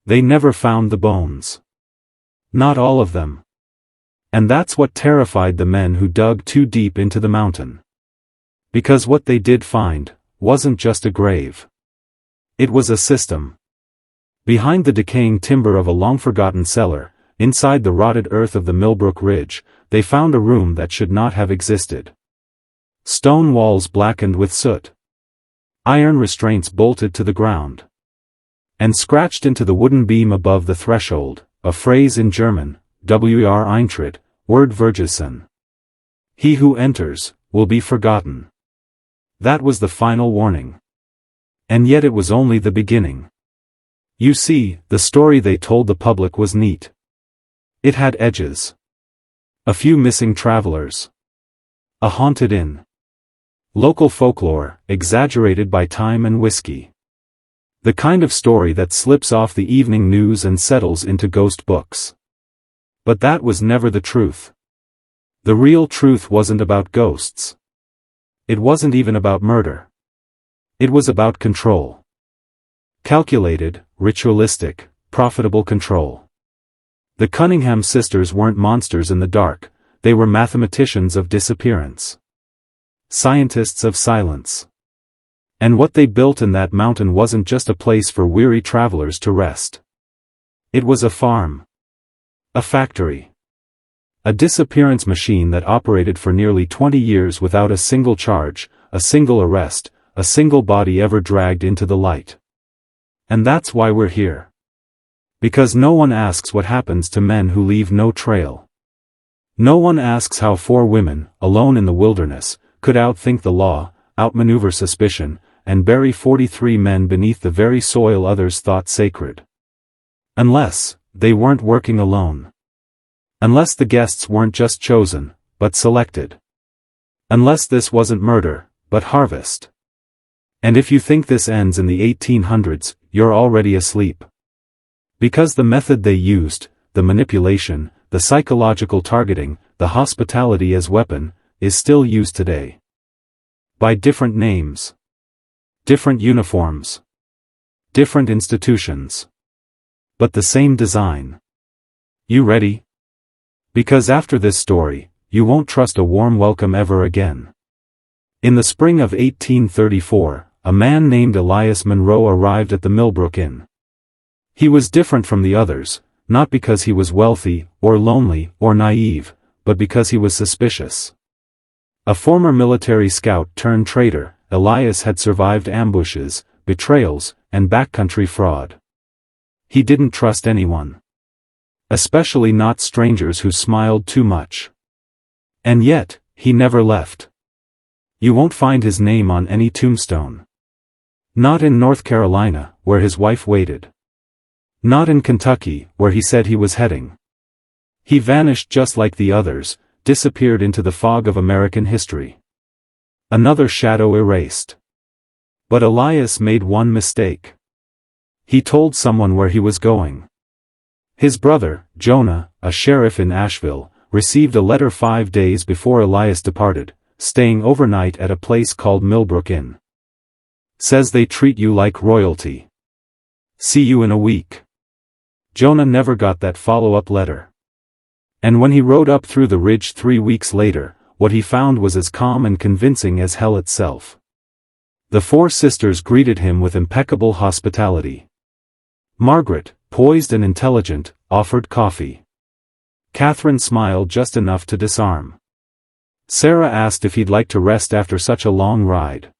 They never found the bones. Not all of them. And that's what terrified the men who dug too deep into the mountain. Because what they did find wasn't just a grave. It was a system. Behind the decaying timber of a long-forgotten cellar, inside the rotted earth of the Millbrook Ridge, they found a room that should not have existed. Stone walls blackened with soot. Iron restraints bolted to the ground. And scratched into the wooden beam above the threshold, a phrase in German, "Wer eintritt, wird vergessen." He who enters, will be forgotten. That was the final warning. And yet it was only the beginning. You see, the story they told the public was neat. It had edges. A few missing travelers. A haunted inn. Local folklore, exaggerated by time and whiskey. The kind of story that slips off the evening news and settles into ghost books. But that was never the truth. The real truth wasn't about ghosts. It wasn't even about murder. It was about control. Calculated, ritualistic, profitable control. The Cunningham sisters weren't monsters in the dark, they were mathematicians of disappearance. Scientists of silence. And what they built in that mountain wasn't just a place for weary travelers to rest. It was a farm. A factory. A disappearance machine that operated for nearly 20 years without a single charge, a single arrest, a single body ever dragged into the light. And that's why we're here. Because no one asks what happens to men who leave no trail. No one asks how 4 women, alone in the wilderness, could outthink the law, outmaneuver suspicion, and bury 43 men beneath the very soil others thought sacred. Unless they weren't working alone. Unless the guests weren't just chosen, but selected. Unless this wasn't murder, but harvest. And if you think this ends in the 1800s, you're already asleep. Because the method they used, the manipulation, the psychological targeting, the hospitality as weapon, is still used today. By different names. Different uniforms. Different institutions. But the same design. You ready? Because after this story, you won't trust a warm welcome ever again. In the spring of 1834, a man named Elias Monroe arrived at the Millbrook Inn. He was different from the others, not because he was wealthy, or lonely, or naive, but because he was suspicious. A former military scout turned traitor, Elias had survived ambushes, betrayals, and backcountry fraud. He didn't trust anyone. Especially not strangers who smiled too much. And yet, he never left. You won't find his name on any tombstone. Not in North Carolina, where his wife waited. Not in Kentucky, where he said he was heading. He vanished just like the others, disappeared into the fog of American history. Another shadow erased. But Elias made one mistake. He told someone where he was going. His brother, Jonah, a sheriff in Asheville, received a letter 5 days before Elias departed, staying overnight at a place called Millbrook Inn. Says they treat you like royalty. See you in a week. Jonah never got that follow-up letter. And when he rode up through the ridge 3 weeks later, what he found was as calm and convincing as hell itself. The 4 sisters greeted him with impeccable hospitality. Margaret, poised and intelligent, offered coffee. Catherine smiled just enough to disarm. Sarah asked if he'd like to rest after such a long ride.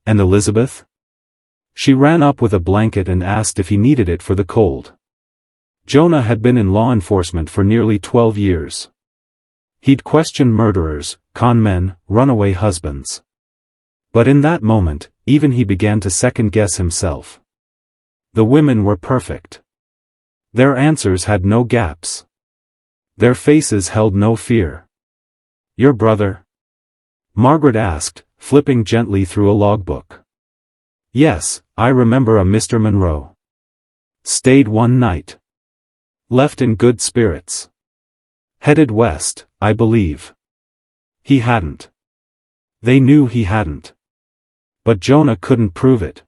And Elizabeth? She ran up with a blanket and asked if he needed it for the cold. Jonah had been in law enforcement for nearly 12 years. He'd questioned murderers, con men, runaway husbands. But in that moment, even he began to second-guess himself. The women were perfect. Their answers had no gaps. Their faces held no fear. Your brother? Margaret asked, flipping gently through a logbook. Yes, I remember a Mr. Monroe. Stayed one night. Left in good spirits. Headed west, I believe. He hadn't. They knew he hadn't. But Jonah couldn't prove it.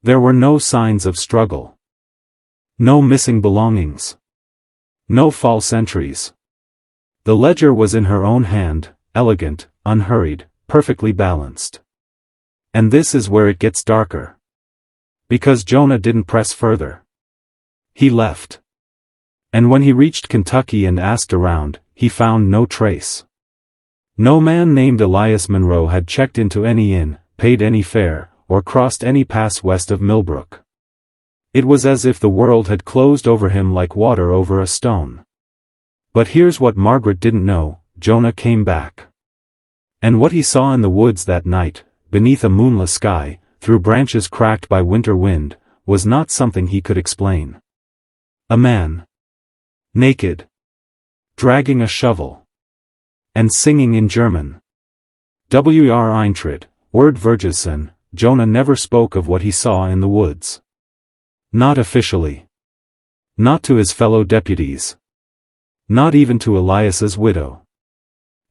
There were no signs of struggle. No missing belongings. No false entries. The ledger was in her own hand, elegant, unhurried, perfectly balanced. And this is where it gets darker. Because Jonah didn't press further. He left. And when he reached Kentucky and asked around, he found no trace. No man named Elias Monroe had checked into any inn, paid any fare, or crossed any pass west of Millbrook. It was as if the world had closed over him like water over a stone. But here's what Margaret didn't know: Jonah came back. And what he saw in the woods that night, beneath a moonless sky, through branches cracked by winter wind, was not something he could explain. A man. Naked. Dragging a shovel. And singing in German. W.R. Eintritt, Word Vergessen, Jonah never spoke of what he saw in the woods. Not officially. Not to his fellow deputies. Not even to Elias's widow.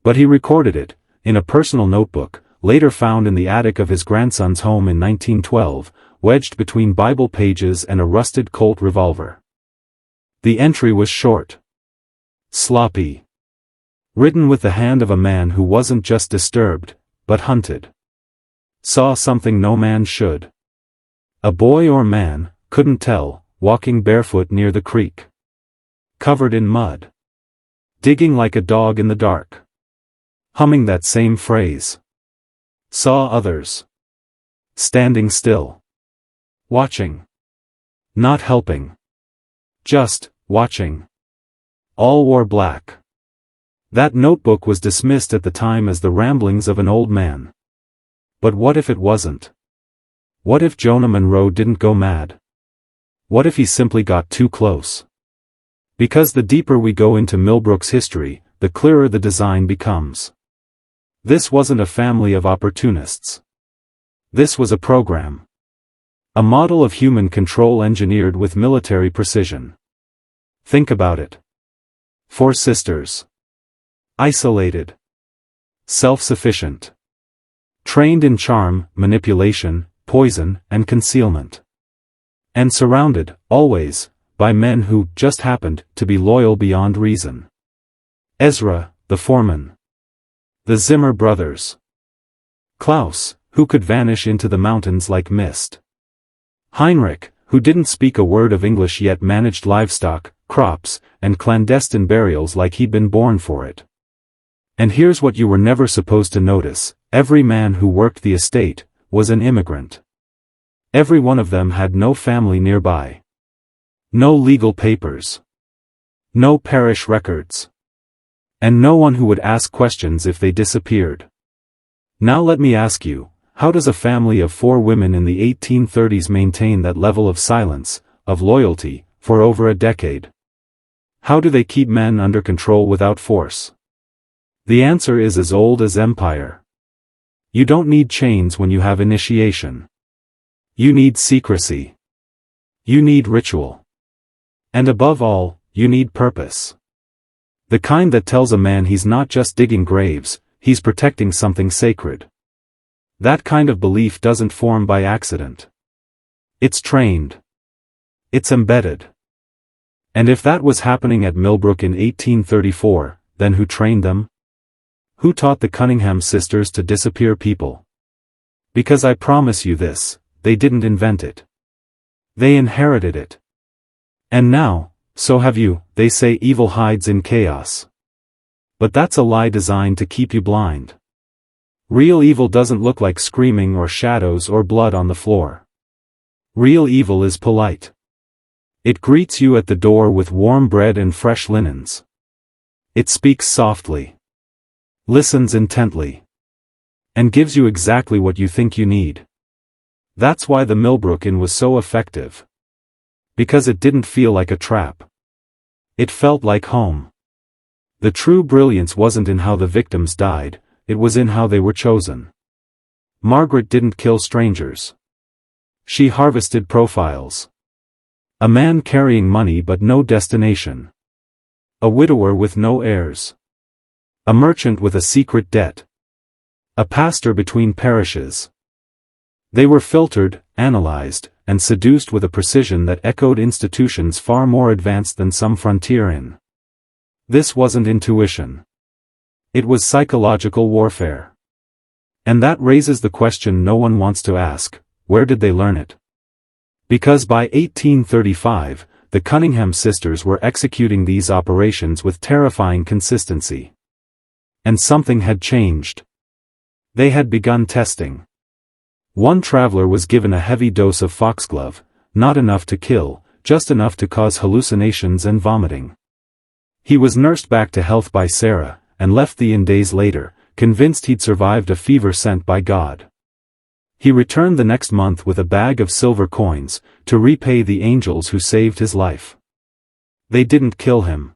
But he recorded it, in a personal notebook, later found in the attic of his grandson's home in 1912, wedged between Bible pages and a rusted Colt revolver. The entry was short. Sloppy. Written with the hand of a man who wasn't just disturbed, but hunted. Saw something no man should. A boy or man, couldn't tell, walking barefoot near the creek. Covered in mud. Digging like a dog in the dark. Humming that same phrase. Saw others. Standing still. Watching. Not helping. Just, watching. All wore black. That notebook was dismissed at the time as the ramblings of an old man. But what if it wasn't? What if Jonah Monroe didn't go mad? What if he simply got too close? Because the deeper we go into Millbrook's history, the clearer the design becomes. This wasn't a family of opportunists. This was a program. A model of human control engineered with military precision. Think about it. 4 sisters. Isolated. Self-sufficient. Trained in charm, manipulation, poison, and concealment. And surrounded, always, by men who just happened to be loyal beyond reason. Ezra, the foreman. The Zimmer brothers. Klaus, who could vanish into the mountains like mist. Heinrich, who didn't speak a word of English yet managed livestock, crops, and clandestine burials like he'd been born for it. And here's what you were never supposed to notice: every man who worked the estate was an immigrant. Every one of them had no family nearby. No legal papers. No parish records. And no one who would ask questions if they disappeared. Now let me ask you, how does a family of 4 women in the 1830s maintain that level of silence, of loyalty, for over a decade? How do they keep men under control without force? The answer is as old as empire. You don't need chains when you have initiation. You need secrecy. You need ritual. And above all, you need purpose. The kind that tells a man he's not just digging graves, he's protecting something sacred. That kind of belief doesn't form by accident. It's trained. It's embedded. And if that was happening at Millbrook in 1834, then who trained them? Who taught the Cunningham sisters to disappear people? Because I promise you this, they didn't invent it. They inherited it. And now, so have you. They say evil hides in chaos. But that's a lie designed to keep you blind. Real evil doesn't look like screaming or shadows or blood on the floor. Real evil is polite. It greets you at the door with warm bread and fresh linens. It speaks softly. Listens intently. And gives you exactly what you think you need. That's why the Millbrook Inn was so effective. Because it didn't feel like a trap. It felt like home. The true brilliance wasn't in how the victims died, it was in how they were chosen. Margaret didn't kill strangers. She harvested profiles. A man carrying money but no destination. A widower with no heirs. A merchant with a secret debt. A pastor between parishes. They were filtered, analyzed, and seduced with a precision that echoed institutions far more advanced than some frontier in. This wasn't intuition. It was psychological warfare. And that raises the question no one wants to ask: where did they learn it? Because by 1835, the Cunningham sisters were executing these operations with terrifying consistency. And something had changed. They had begun testing. One traveler was given a heavy dose of foxglove, not enough to kill, just enough to cause hallucinations and vomiting. He was nursed back to health by Sarah, and left the inn days later, convinced he'd survived a fever sent by God. He returned the next month with a bag of silver coins, to repay the angels who saved his life. They didn't kill him.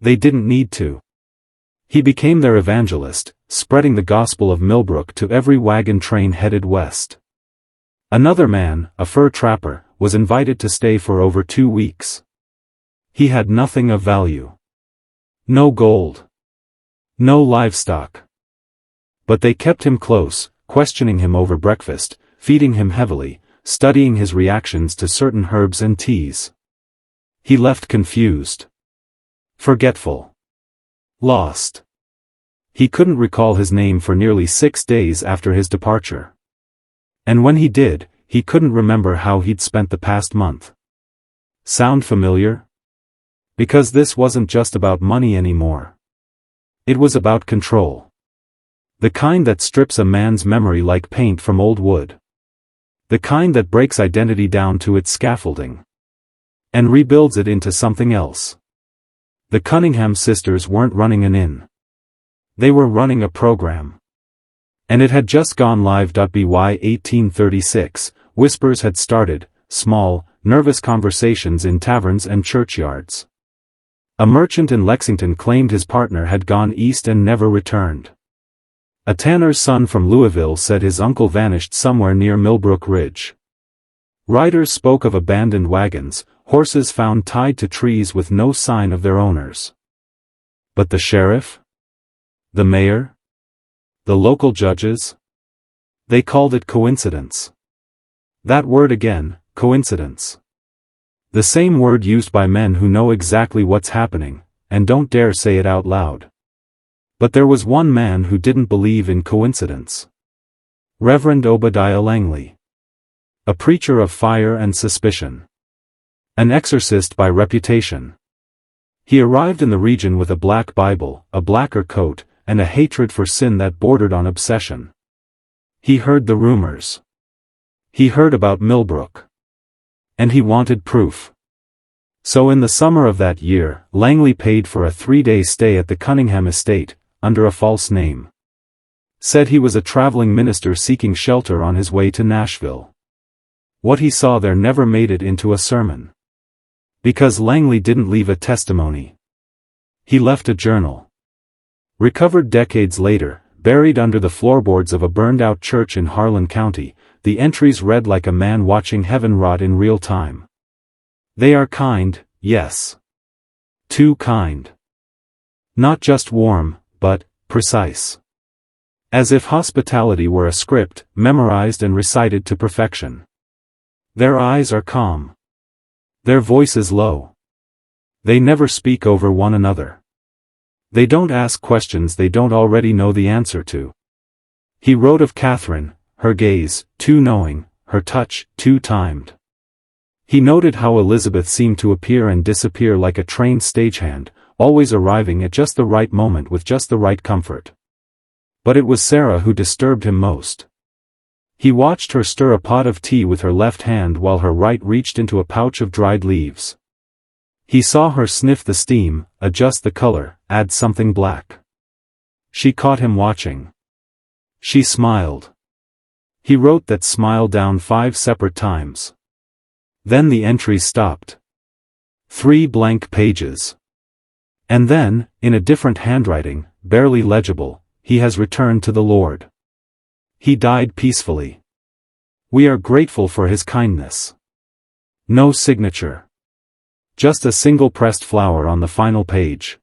They didn't need to. He became their evangelist, spreading the gospel of Millbrook to every wagon train headed west. Another man, a fur trapper, was invited to stay for over 2 weeks. He had nothing of value. No gold. No livestock. But they kept him close, questioning him over breakfast, feeding him heavily, studying his reactions to certain herbs and teas. He left confused. Forgetful. Lost. He couldn't recall his name for nearly 6 days after his departure. And when he did, he couldn't remember how he'd spent the past month. Sound familiar? Because this wasn't just about money anymore. It was about control. The kind that strips a man's memory like paint from old wood. The kind that breaks identity down to its scaffolding. And rebuilds it into something else. The Cunningham sisters weren't running an inn. They were running a program. And it had just gone live. By 1836, whispers had started, small, nervous conversations in taverns and churchyards. A merchant in Lexington claimed his partner had gone east and never returned. A tanner's son from Louisville said his uncle vanished somewhere near Millbrook Ridge. Riders spoke of abandoned wagons, horses found tied to trees with no sign of their owners. But the sheriff? The mayor? The local judges? They called it coincidence. That word again, coincidence. The same word used by men who know exactly what's happening, and don't dare say it out loud. But there was one man who didn't believe in coincidence. Reverend Obadiah Langley. A preacher of fire and suspicion. An exorcist by reputation. He arrived in the region with a black Bible, a blacker coat, and a hatred for sin that bordered on obsession. He heard the rumors. He heard about Millbrook. And he wanted proof. So in the summer of that year, Langley paid for a 3-day stay at the Cunningham estate, under a false name. Said he was a traveling minister seeking shelter on his way to Nashville. What he saw there never made it into a sermon. Because Langley didn't leave a testimony. He left a journal. Recovered decades later, buried under the floorboards of a burned-out church in Harlan County, the entries read like a man watching heaven rot in real time. They are kind, yes. Too kind. Not just warm, but precise. As if hospitality were a script, memorized and recited to perfection. Their eyes are calm. Their voices low. They never speak over one another. They don't ask questions they don't already know the answer to. He wrote of Catherine, her gaze, too knowing, her touch, too timed. He noted how Elizabeth seemed to appear and disappear like a trained stagehand, always arriving at just the right moment with just the right comfort. But it was Sarah who disturbed him most. He watched her stir a pot of tea with her left hand while her right reached into a pouch of dried leaves. He saw her sniff the steam, adjust the color, add something black. She caught him watching. She smiled. He wrote that smile down 5 separate times. Then the entries stopped. 3 blank pages. And then, in a different handwriting, barely legible, he has returned to the Lord. He died peacefully. We are grateful for his kindness. No signature. Just a single pressed flower on the final page.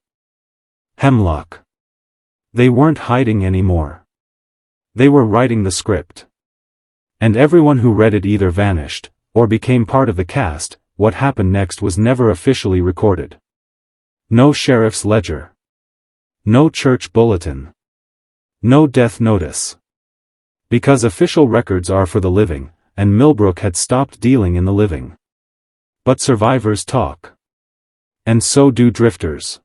Hemlock. They weren't hiding anymore. They were writing the script. And everyone who read it either vanished, or became part of the cast. What happened next was never officially recorded. No sheriff's ledger. No church bulletin. No death notice. Because official records are for the living, and Millbrook had stopped dealing in the living. But survivors talk. And so do drifters.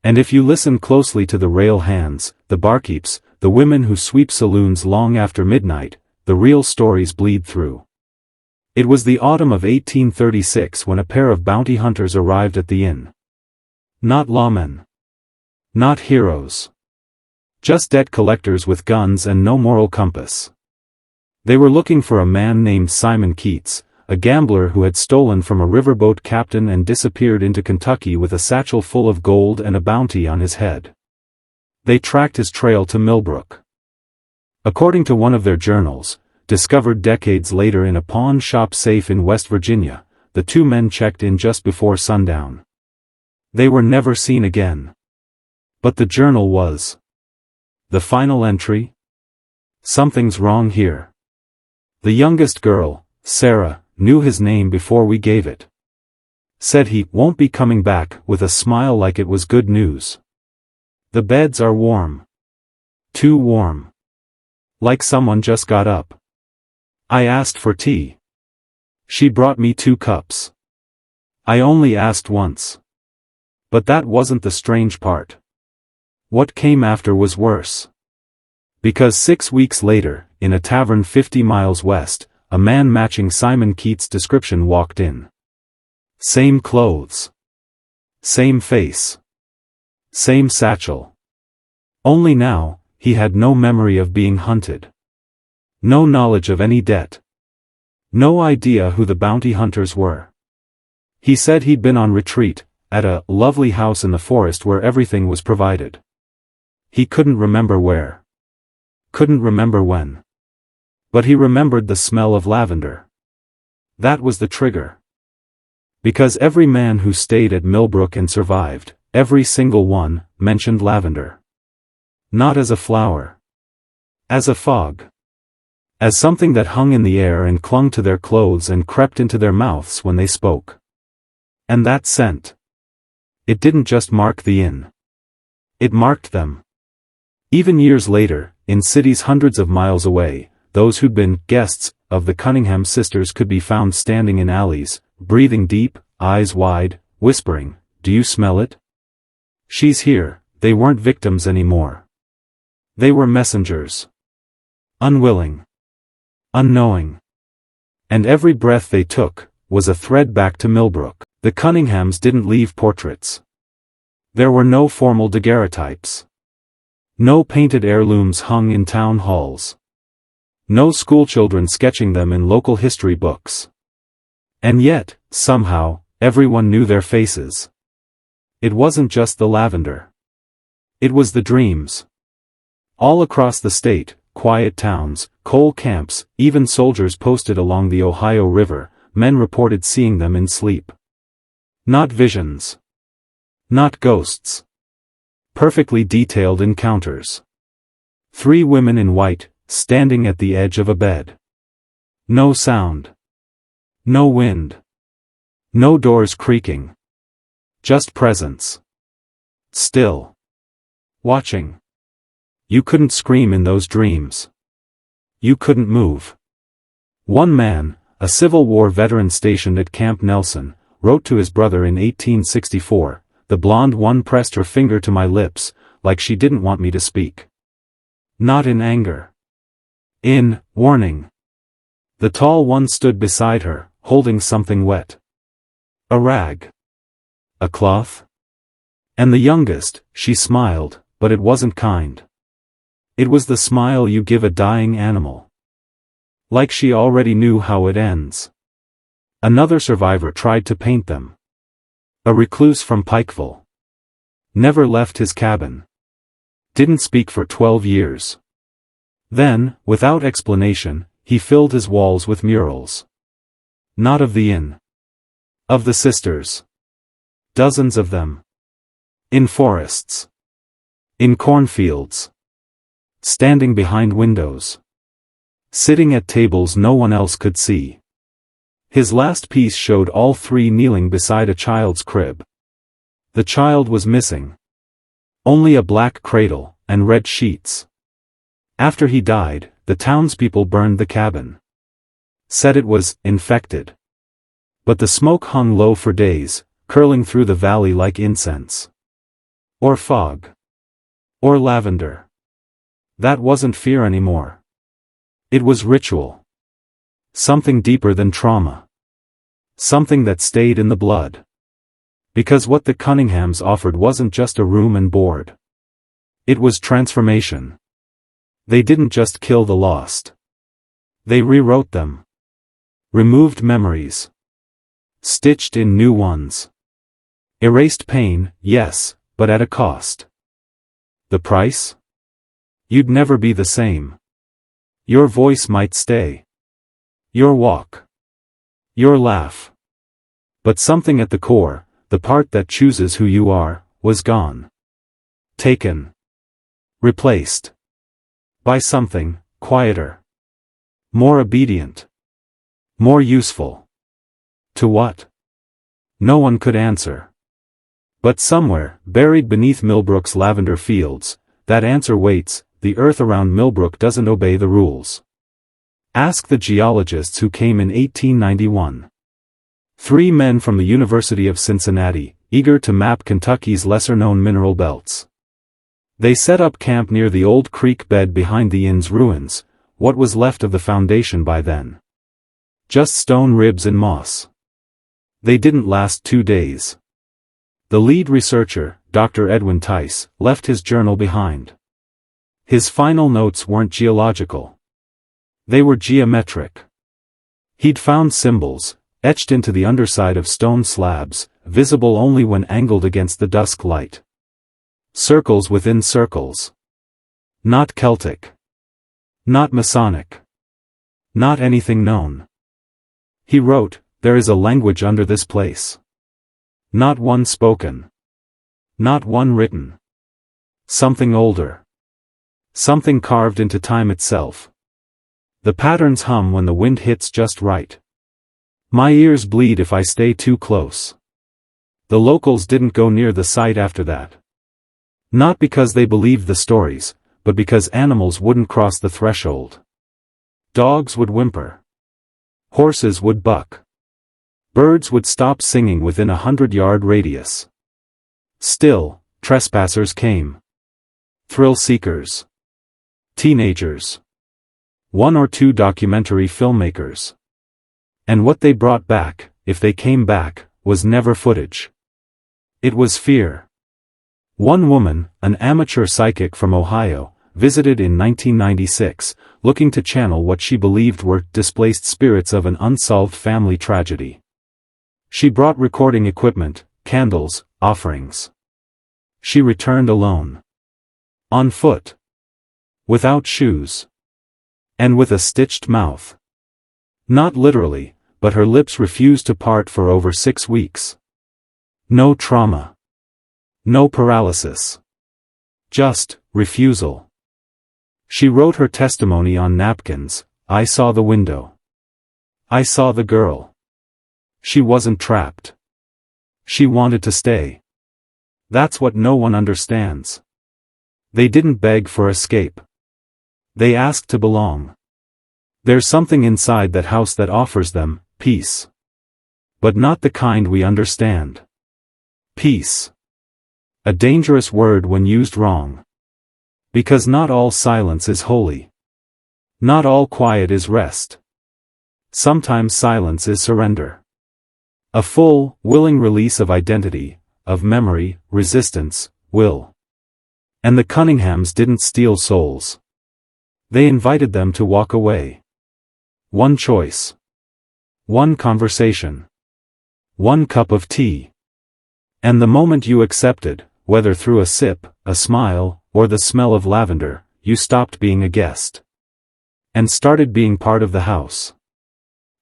And if you listen closely to the rail hands, the barkeeps, the women who sweep saloons long after midnight, the real stories bleed through. It was the autumn of 1836 when a pair of bounty hunters arrived at the inn. Not lawmen. Not heroes. Just debt collectors with guns and no moral compass. They were looking for a man named Simon Keats, a gambler who had stolen from a riverboat captain and disappeared into Kentucky with a satchel full of gold and a bounty on his head. They tracked his trail to Millbrook. According to one of their journals, discovered decades later in a pawn shop safe in West Virginia, the two men checked in just before sundown. They were never seen again. But the journal was. The final entry? Something's wrong here. The youngest girl, Sarah, knew his name before we gave it. Said he won't be coming back with a smile like it was good news. The beds are warm. Too warm. Like someone just got up. I asked for tea. She brought me 2 cups. I only asked once. But that wasn't the strange part. What came after was worse. Because 6 weeks later, in a tavern 50 miles west, a man matching Simon Keats' description walked in. Same clothes. Same face. Same satchel. Only now, he had no memory of being hunted. No knowledge of any debt. No idea who the bounty hunters were. He said he'd been on retreat, at a lovely house in the forest where everything was provided. He couldn't remember where. Couldn't remember when. But he remembered the smell of lavender. That was the trigger. Because every man who stayed at Millbrook and survived, every single one, mentioned lavender. Not as a flower. As a fog. As something that hung in the air and clung to their clothes and crept into their mouths when they spoke. And that scent. It didn't just mark the inn. It marked them. Even years later, in cities hundreds of miles away, those who'd been guests of the Cunningham sisters could be found standing in alleys, breathing deep, eyes wide, whispering, "Do you smell it? She's here." They weren't victims anymore. They were messengers. Unwilling. Unknowing. And every breath they took was a thread back to Millbrook. The Cunninghams didn't leave portraits. There were no formal daguerreotypes. No painted heirlooms hung in town halls. No schoolchildren sketching them in local history books. And yet, somehow, everyone knew their faces. It wasn't just the lavender. It was the dreams. All across the state, quiet towns, coal camps, even soldiers posted along the Ohio River, men reported seeing them in sleep. Not visions. Not ghosts. Perfectly detailed encounters. 3 women in white, standing at the edge of a bed. No sound. No wind. No doors creaking. Just presence. Still. Watching. You couldn't scream in those dreams. You couldn't move. One man, a Civil War veteran stationed at Camp Nelson, wrote to his brother in 1864, "The blonde one pressed her finger to my lips, like she didn't want me to speak. Not in anger. In warning. The tall one stood beside her, holding something wet. A rag. A cloth. And the youngest, she smiled, but it wasn't kind. It was the smile you give a dying animal. Like she already knew how it ends." Another survivor tried to paint them. A recluse from Pikeville. Never left his cabin. Didn't speak for 12 years. Then, without explanation, he filled his walls with murals. Not of the inn. Of the sisters. Dozens of them. In forests. In cornfields. Standing behind windows. sitting at tables no one else could see. His last piece showed all three kneeling beside a child's crib. The child was missing. Only a black cradle, and red sheets. After he died, the townspeople burned the cabin. Said it was infected. But the smoke hung low for days, curling through the valley like incense. Or fog. Or lavender. That wasn't fear anymore. It was ritual. Something deeper than trauma. Something that stayed in the blood. Because what the Cunninghams offered wasn't just a room and board. It was transformation. They didn't just kill the lost. They rewrote them. Removed memories. Stitched in new ones. Erased pain, yes, but at a cost. The price? You'd never be the same. Your voice might stay. Your walk. Your laugh. But something at the core, the part that chooses who you are, was gone. Taken. Replaced. By something, quieter. More obedient. More useful. To what? No one could answer. But somewhere, buried beneath Millbrook's lavender fields, that answer waits. The earth around Millbrook doesn't obey the rules. Ask the geologists who came in 1891. 3 men from the University of Cincinnati, eager to map Kentucky's lesser-known mineral belts. They set up camp near the old creek bed behind the inn's ruins, what was left of the foundation by then. Just stone ribs and moss. They didn't last 2 days. The lead researcher, Dr. Edwin Tice, left his journal behind. His final notes weren't geological. They were geometric. He'd found symbols, etched into the underside of stone slabs, visible only when angled against the dusk light. Circles within circles. Not Celtic. Not Masonic. Not anything known. He wrote, "There is a language under this place. Not one spoken. Not one written. Something older. Something carved into time itself. The patterns hum when the wind hits just right. My ears bleed if I stay too close." The locals didn't go near the site after that. Not because they believed the stories, but because animals wouldn't cross the threshold. Dogs would whimper. Horses would buck. Birds would stop singing within 100-yard radius. Still, trespassers came. Thrill seekers. Teenagers. 1 or 2 documentary filmmakers. And what they brought back, if they came back, was never footage. It was fear. One woman, an amateur psychic from Ohio, visited in 1996, looking to channel what she believed were displaced spirits of an unsolved family tragedy. She brought recording equipment, candles, offerings. She returned alone. On foot. Without shoes. And with a stitched mouth. Not literally, but her lips refused to part for over 6 weeks. No trauma. No paralysis. Just refusal. She wrote her testimony on napkins. "I saw the window. I saw the girl. She wasn't trapped. She wanted to stay." That's what no one understands. They didn't beg for escape. They asked to belong. There's something inside that house that offers them peace. But not the kind we understand. Peace. A dangerous word when used wrong. Because not all silence is holy. Not all quiet is rest. Sometimes silence is surrender. A full, willing release of identity, of memory, resistance, will. And the Cunninghams didn't steal souls. They invited them to walk away. One choice. One conversation. One cup of tea. And the moment you accepted, whether through a sip, a smile, or the smell of lavender, you stopped being a guest. And started being part of the house.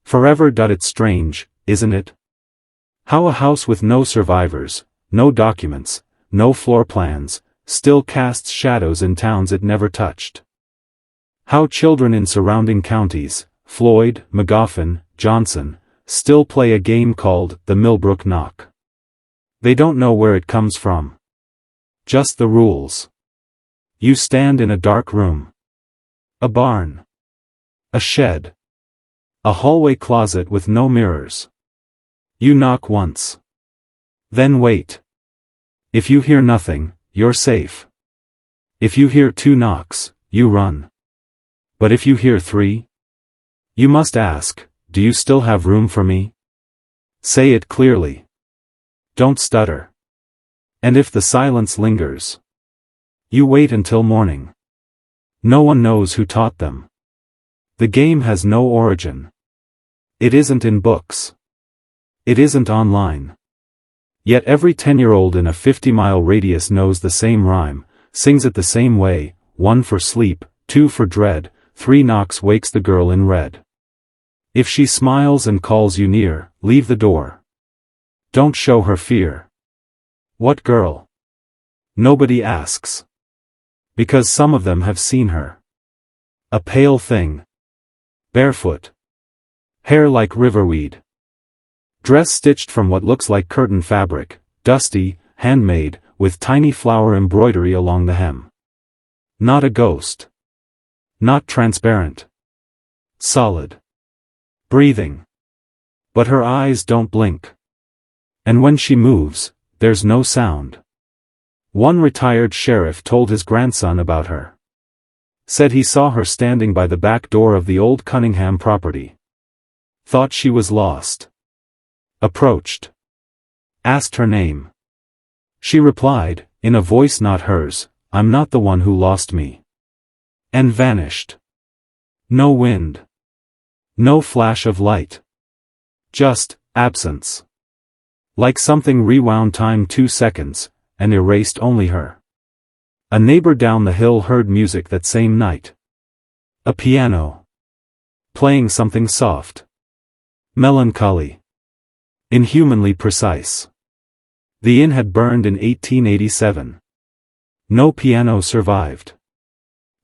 Forever. It's strange, isn't it? How a house with no survivors, no documents, no floor plans, still casts shadows in towns it never touched. How children in surrounding counties, Floyd, Magoffin, Johnson, still play a game called the Millbrook knock. They don't know where it comes from. Just the rules. You stand in a dark room. A barn. A shed. A hallway closet with no mirrors. You knock once. Then wait. If you hear nothing, you're safe. If you hear 2 knocks, you run. But if you hear 3, you must ask, do you still have room for me? Say it clearly. Don't stutter. And if the silence lingers, you wait until morning. No one knows who taught them. The game has no origin. It isn't in books. It isn't online. Yet every 10-year-old in a 50-mile radius knows the same rhyme, sings it the same way: 1 for sleep, 2 for dread, 3 knocks wakes the girl in red. If she smiles and calls you near, leave the door. Don't show her fear. What girl? Nobody asks. Because some of them have seen her. A pale thing. Barefoot. Hair like riverweed. Dress stitched from what looks like curtain fabric, dusty, handmade, with tiny flower embroidery along the hem. Not a ghost. Not transparent. Solid. Breathing. But her eyes don't blink. And when she moves, there's no sound. One retired sheriff told his grandson about her. Said he saw her standing by the back door of the old Cunningham property. Thought she was lost. Approached. Asked her name. She replied, in a voice not hers, "I'm not the one who lost me." And vanished. No wind. No flash of light. Just absence. Like something rewound time 2 seconds, and erased only her. A neighbor down the hill heard music that same night. A piano. Playing something soft. Melancholy. Inhumanly precise. The inn had burned in 1887. No piano survived.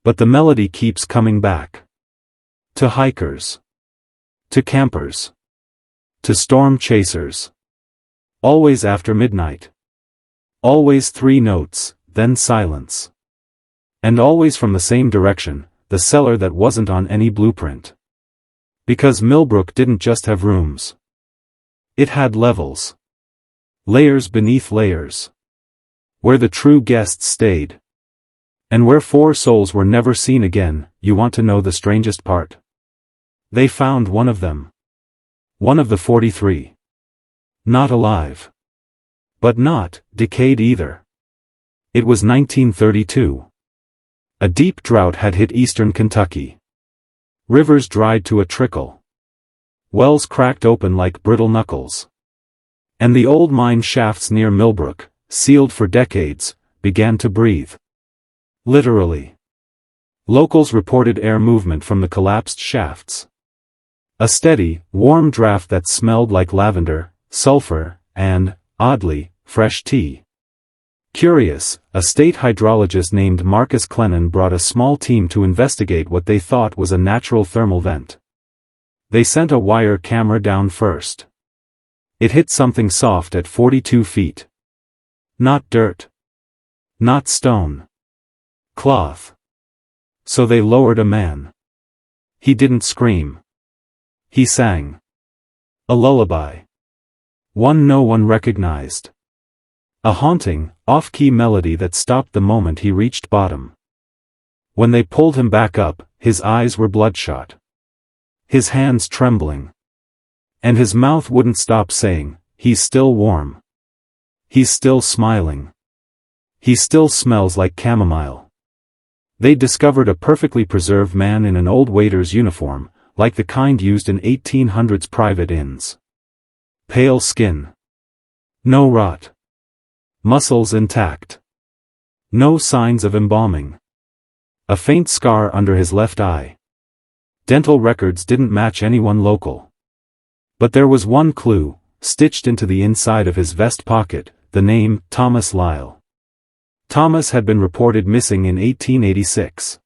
But the melody keeps coming back. To hikers. To campers. To storm chasers. Always after midnight. Always 3 notes, then silence. And always from the same direction, the cellar that wasn't on any blueprint. Because Millbrook didn't just have rooms. It had levels. Layers beneath layers. Where the true guests stayed. And where 4 souls were never seen again. You want to know the strangest part? They found one of them. One of the 43. Not alive. But not decayed either. It was 1932. A deep drought had hit eastern Kentucky. Rivers dried to a trickle. Wells cracked open like brittle knuckles. And the old mine shafts near Millbrook, sealed for decades, began to breathe. Literally. Locals reported air movement from the collapsed shafts. A steady, warm draft that smelled like lavender, sulfur, and, oddly, fresh tea. Curious, a state hydrologist named Marcus Clennon brought a small team to investigate what they thought was a natural thermal vent. They sent a wire camera down first. It hit something soft at 42 feet. Not dirt. Not stone. Cloth. So they lowered a man. He didn't scream. He sang. A lullaby. One no one recognized. A haunting, off-key melody that stopped the moment he reached bottom. When they pulled him back up, his eyes were bloodshot. His hands trembling. And his mouth wouldn't stop saying, "He's still warm. He's still smiling. He still smells like chamomile." They discovered a perfectly preserved man in an old waiter's uniform, like the kind used in 1800s private inns. Pale skin. No rot. Muscles intact. No signs of embalming. A faint scar under his left eye. Dental records didn't match anyone local. But there was one clue, stitched into the inside of his vest pocket, the name, Thomas Lyle. Thomas had been reported missing in 1886.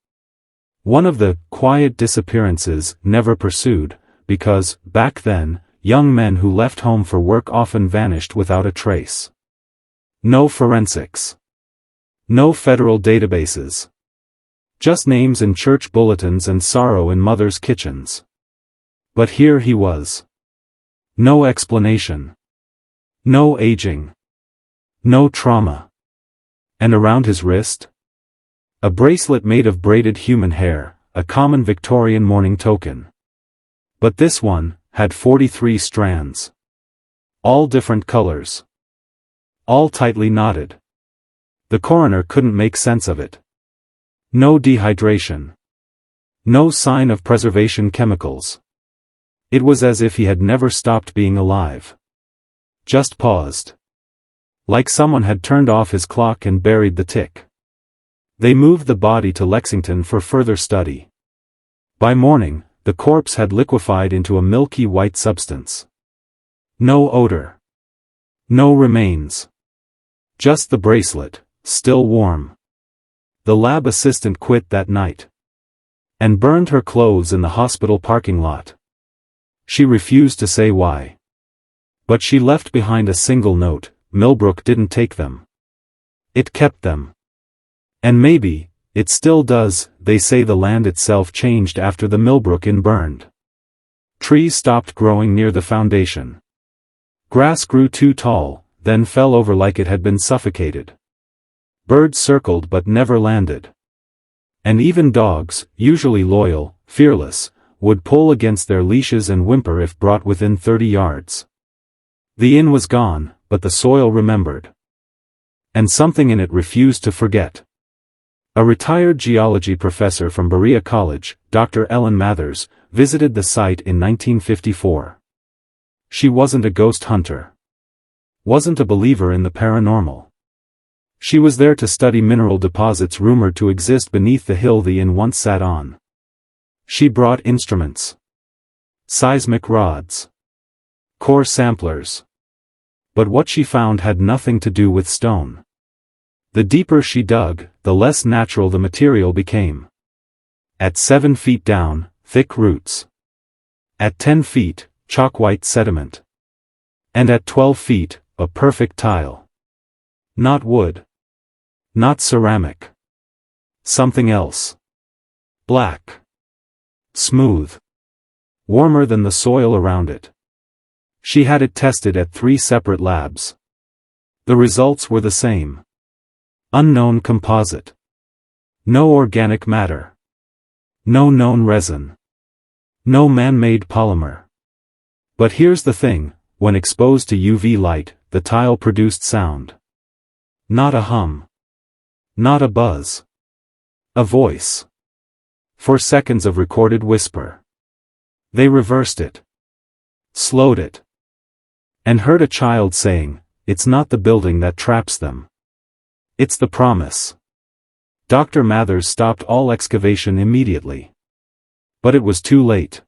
One of the quiet disappearances never pursued, because, back then, young men who left home for work often vanished without a trace. No forensics. No federal databases. Just names in church bulletins and sorrow in mothers' kitchens. But here he was. No explanation. No aging. No trauma. And around his wrist? A bracelet made of braided human hair, a common Victorian mourning token. But this one had 43 strands. All different colors. All tightly knotted. The coroner couldn't make sense of it. No dehydration. No sign of preservation chemicals. It was as if he had never stopped being alive. Just paused. Like someone had turned off his clock and buried the tick. They moved the body to Lexington for further study. By morning, the corpse had liquefied into a milky white substance. No odor. No remains. Just the bracelet, still warm. The lab assistant quit that night. And burned her clothes in the hospital parking lot. She refused to say why. But she left behind a single note: Millbrook didn't take them. It kept them. And maybe, it still does. They say the land itself changed after the Millbrook inn burned. Trees stopped growing near the foundation. Grass grew too tall, then fell over like it had been suffocated. Birds circled but never landed. And even dogs, usually loyal, fearless, would pull against their leashes and whimper if brought within 30 yards. The inn was gone, but the soil remembered. And something in it refused to forget. A retired geology professor from Berea College, Dr. Ellen Mathers, visited the site in 1954. She wasn't a ghost hunter. Wasn't a believer in the paranormal. She was there to study mineral deposits rumored to exist beneath the hill the inn once sat on. She brought instruments. Seismic rods. Core samplers. But what she found had nothing to do with stone. The deeper she dug, the less natural the material became. At 7 feet down, thick roots. At 10 feet, chalk-white sediment. And at 12 feet, a perfect tile. Not wood. Not ceramic. Something else. Black. Smooth. Warmer than the soil around it. She had it tested at 3 separate labs. The results were the same. Unknown composite. No organic matter. No known resin. No man-made polymer. But here's the thing, when exposed to UV light, the tile produced sound. Not a hum. Not a buzz. A voice. 4 seconds of recorded whisper. They reversed it. Slowed it. And heard a child saying, "It's not the building that traps them. It's the promise." Dr. Mathers stopped all excavation immediately. But it was too late.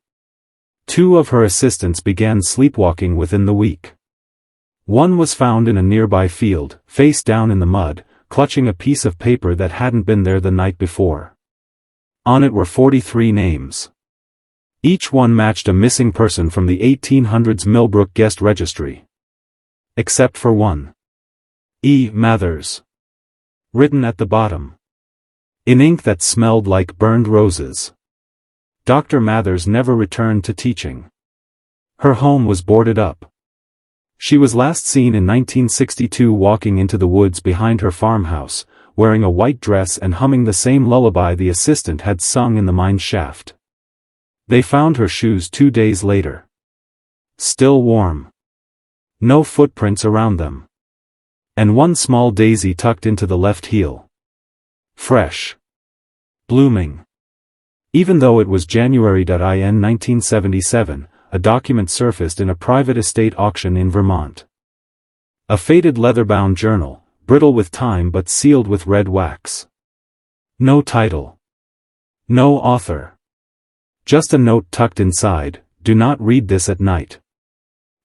2 of her assistants began sleepwalking within the week. One was found in a nearby field, face down in the mud, clutching a piece of paper that hadn't been there the night before. On it were 43 names. Each one matched a missing person from the 1800s Millbrook guest registry. Except for one. E. Mathers. Written at the bottom. In ink that smelled like burned roses. Dr. Mathers never returned to teaching. Her home was boarded up. She was last seen in 1962 walking into the woods behind her farmhouse, wearing a white dress and humming the same lullaby the assistant had sung in the mine shaft. They found her shoes 2 days later. Still warm. No footprints around them. And one small daisy tucked into the left heel. Fresh. Blooming. Even though it was January in 1977, a document surfaced in a private estate auction in Vermont. A faded leather-bound journal, brittle with time but sealed with red wax. No title. No author. Just a note tucked inside: "Do not read this at night.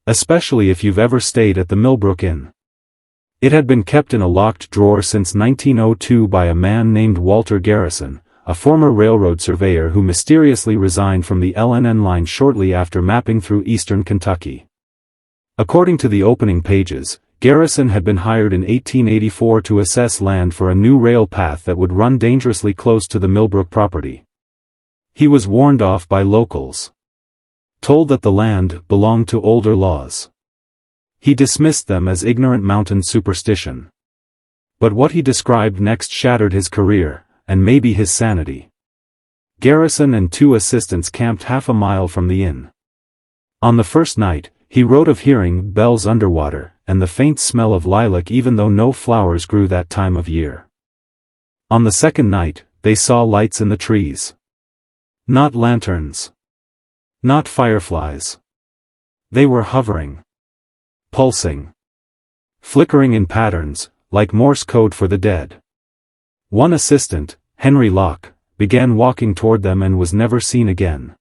Especially if you've ever stayed at the Millbrook Inn." It had been kept in a locked drawer since 1902 by a man named Walter Garrison, a former railroad surveyor who mysteriously resigned from the LNN line shortly after mapping through eastern Kentucky. According to the opening pages, Garrison had been hired in 1884 to assess land for a new rail path that would run dangerously close to the Millbrook property. He was warned off by locals, told that the land belonged to older laws. He dismissed them as ignorant mountain superstition. But what he described next shattered his career, and maybe his sanity. Garrison and 2 assistants camped half a mile from the inn. On the first night, he wrote of hearing bells underwater, and the faint smell of lilac even though no flowers grew that time of year. On the second night, they saw lights in the trees. Not lanterns. Not fireflies. They were hovering. Pulsing. Flickering in patterns, like Morse code for the dead. One assistant, Henry Locke, began walking toward them and was never seen again.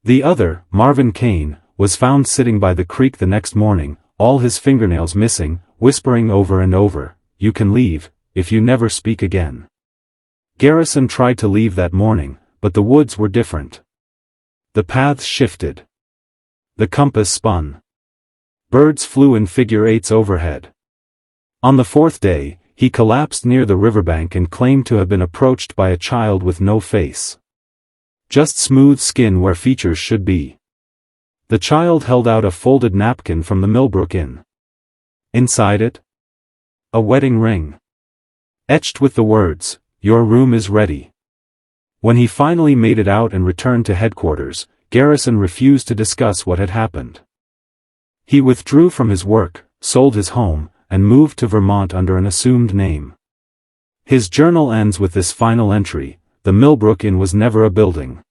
The other, Marvin Kane, was found sitting by the creek the next morning, all his fingernails missing, whispering over and over, "You can leave, if you never speak again." Garrison tried to leave that morning, but the woods were different. The paths shifted. The compass spun. Birds flew in figure eights overhead. On the 4th day, he collapsed near the riverbank and claimed to have been approached by a child with no face. Just smooth skin where features should be. The child held out a folded napkin from the Millbrook Inn. Inside it, a wedding ring, etched with the words, "Your room is ready." When he finally made it out and returned to headquarters, Garrison refused to discuss what had happened. He withdrew from his work, sold his home, and moved to Vermont under an assumed name. His journal ends with this final entry: "The Millbrook Inn was never a building.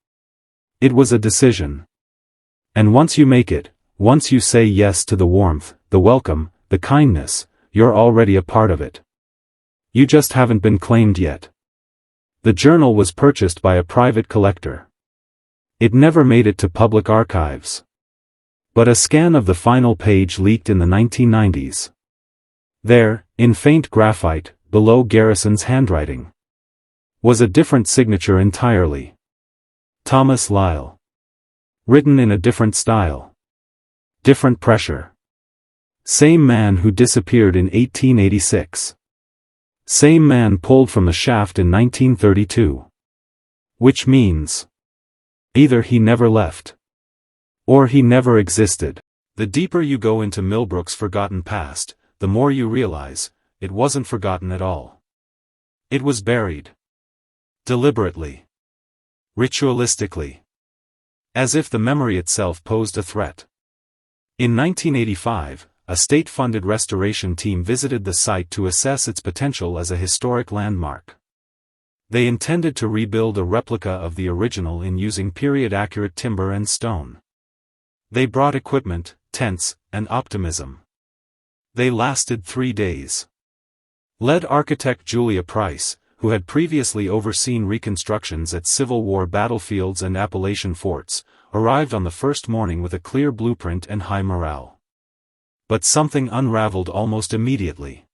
It was a decision. And once you make it, once you say yes to the warmth, the welcome, the kindness, you're already a part of it. You just haven't been claimed yet." The journal was purchased by a private collector. It never made it to public archives. But a scan of the final page leaked in the 1990s. There, in faint graphite, below Garrison's handwriting, was a different signature entirely. Thomas Lyle. Written in a different style. Different pressure. Same man who disappeared in 1886. Same man pulled from the shaft in 1932. Which means, either he never left, or he never existed. The deeper you go into Millbrook's forgotten past, the more you realize, it wasn't forgotten at all. It was buried. Deliberately. Ritualistically. As if the memory itself posed a threat. In 1985, a state-funded restoration team visited the site to assess its potential as a historic landmark. They intended to rebuild a replica of the original in using period-accurate timber and stone. They brought equipment, tents, and optimism. They lasted 3 days. Lead architect Julia Price, who had previously overseen reconstructions at Civil War battlefields and Appalachian forts, arrived on the first morning with a clear blueprint and high morale. But something unraveled almost immediately.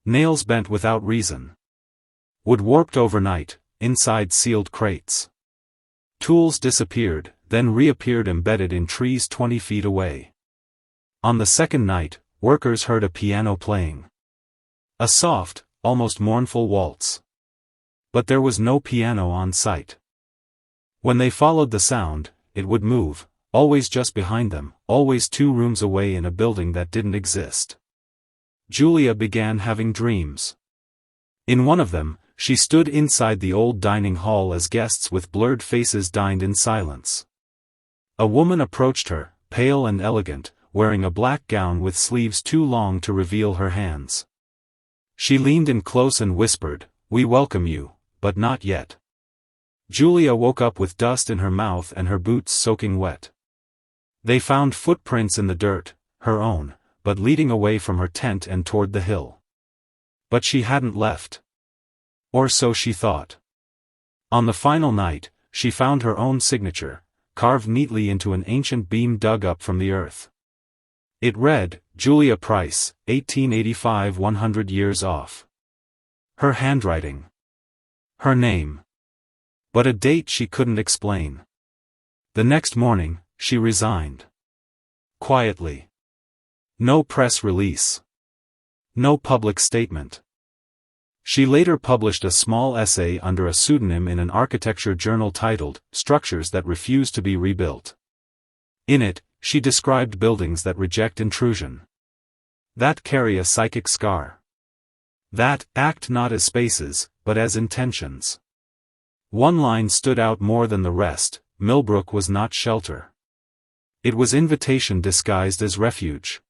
Nails bent without reason. Wood warped overnight, inside sealed crates. Tools disappeared, then reappeared embedded in trees 20 feet away. On the second night, workers heard a piano playing. A soft, almost mournful waltz. But there was no piano on site. When they followed the sound, it would move, always just behind them, always 2 rooms away in a building that didn't exist. Julia began having dreams. In one of them, she stood inside the old dining hall as guests with blurred faces dined in silence. A woman approached her, pale and elegant, wearing a black gown with sleeves too long to reveal her hands. She leaned in close and whispered, "We welcome you, but not yet." Julia woke up with dust in her mouth and her boots soaking wet. They found footprints in the dirt, her own, but leading away from her tent and toward the hill. But she hadn't left. Or so she thought. On the final night, she found her own signature, carved neatly into an ancient beam dug up from the earth. It read, Julia Price, 1885, 100 years off. Her handwriting. Her name. But a date she couldn't explain. The next morning, she resigned. Quietly. No press release. No public statement. She later published a small essay under a pseudonym in an architecture journal titled, "Structures That Refuse to Be Rebuilt." In it, she described buildings that reject intrusion. That carry a psychic scar. That act not as spaces, but as intentions. One line stood out more than the rest: Millbrook was not shelter. It was invitation disguised as refuge.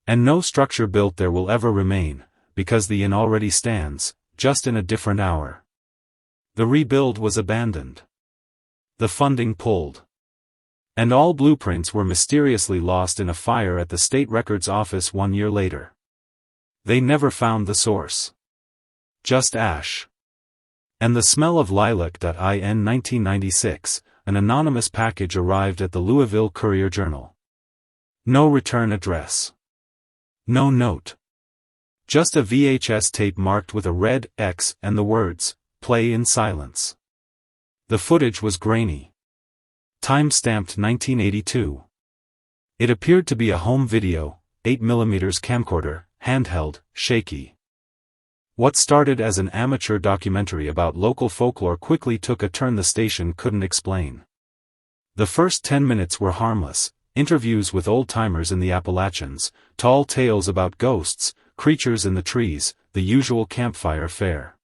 And no structure built there will ever remain, because the inn already stands, just in a different hour. The rebuild was abandoned. The funding pulled. And all blueprints were mysteriously lost in a fire at the State Records Office 1 year later. They never found the source. Just ash. And the smell of lilac. In 1996, an anonymous package arrived at the Louisville Courier-Journal. No return address. No note. Just a VHS tape marked with a red X and the words, "Play in silence." The footage was grainy. Time-stamped 1982. It appeared to be a home video, 8mm camcorder, handheld, shaky. What started as an amateur documentary about local folklore quickly took a turn the station couldn't explain. The first 10 minutes were harmless, interviews with old-timers in the Appalachians, tall tales about ghosts, creatures in the trees, the usual campfire fare.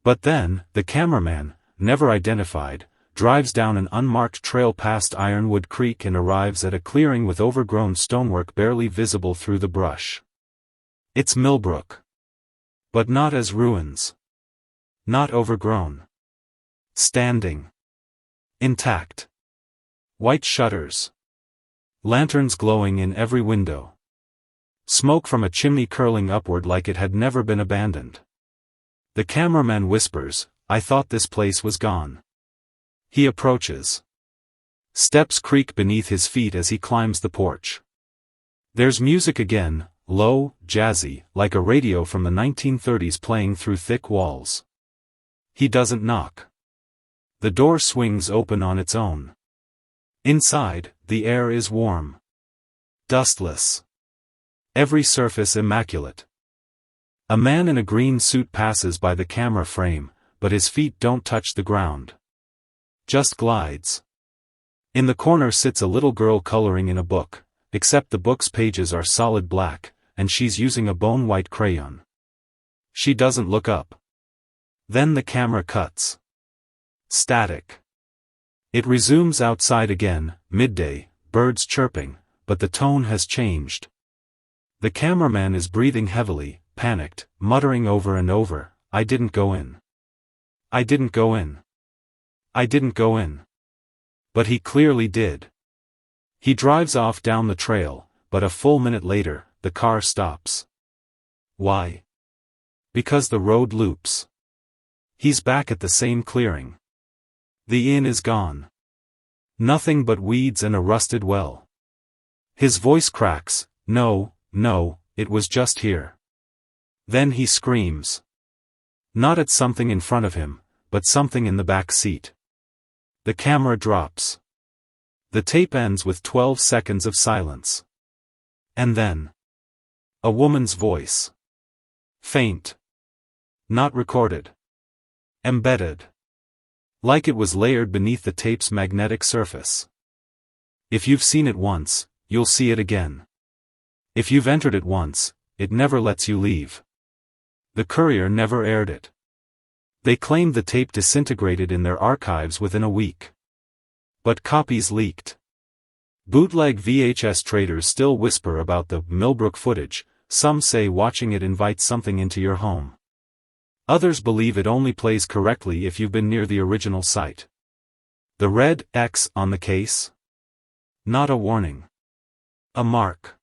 But then, the cameraman, never identified, drives down an unmarked trail past Ironwood Creek and arrives at a clearing with overgrown stonework barely visible through the brush. It's Millbrook. But not as ruins. Not overgrown. Standing. Intact. White shutters. Lanterns glowing in every window. Smoke from a chimney curling upward like it had never been abandoned. The cameraman whispers, "I thought this place was gone." He approaches. Steps creak beneath his feet as he climbs the porch. There's music again, low, jazzy, like a radio from the 1930s playing through thick walls. He doesn't knock. The door swings open on its own. Inside, the air is warm. Dustless. Every surface immaculate. A man in a green suit passes by the camera frame, but his feet don't touch the ground. Just glides. In the corner sits a little girl coloring in a book, except the book's pages are solid black, and she's using a bone-white crayon. She doesn't look up. Then the camera cuts. Static. It resumes outside again, midday, birds chirping, but the tone has changed. The cameraman is breathing heavily, panicked, muttering over and over, "I didn't go in. I didn't go in. I didn't go in." But he clearly did. He drives off down the trail, but a full minute later, the car stops. Why? Because the road loops. He's back at the same clearing. The inn is gone. Nothing but weeds and a rusted well. His voice cracks, "No, no, it was just here." Then he screams. Not at something in front of him, but something in the back seat. The camera drops. The tape ends with 12 seconds of silence. And then, a woman's voice. Faint. Not recorded. Embedded. Like it was layered beneath the tape's magnetic surface. If you've seen it once, you'll see it again. If you've entered it once, it never lets you leave. The Courier never aired it. They claimed the tape disintegrated in their archives within a week. But copies leaked. Bootleg VHS traders still whisper about the Millbrook footage. Some say watching it invites something into your home. Others believe it only plays correctly if you've been near the original site. The red X on the case? Not a warning. A mark.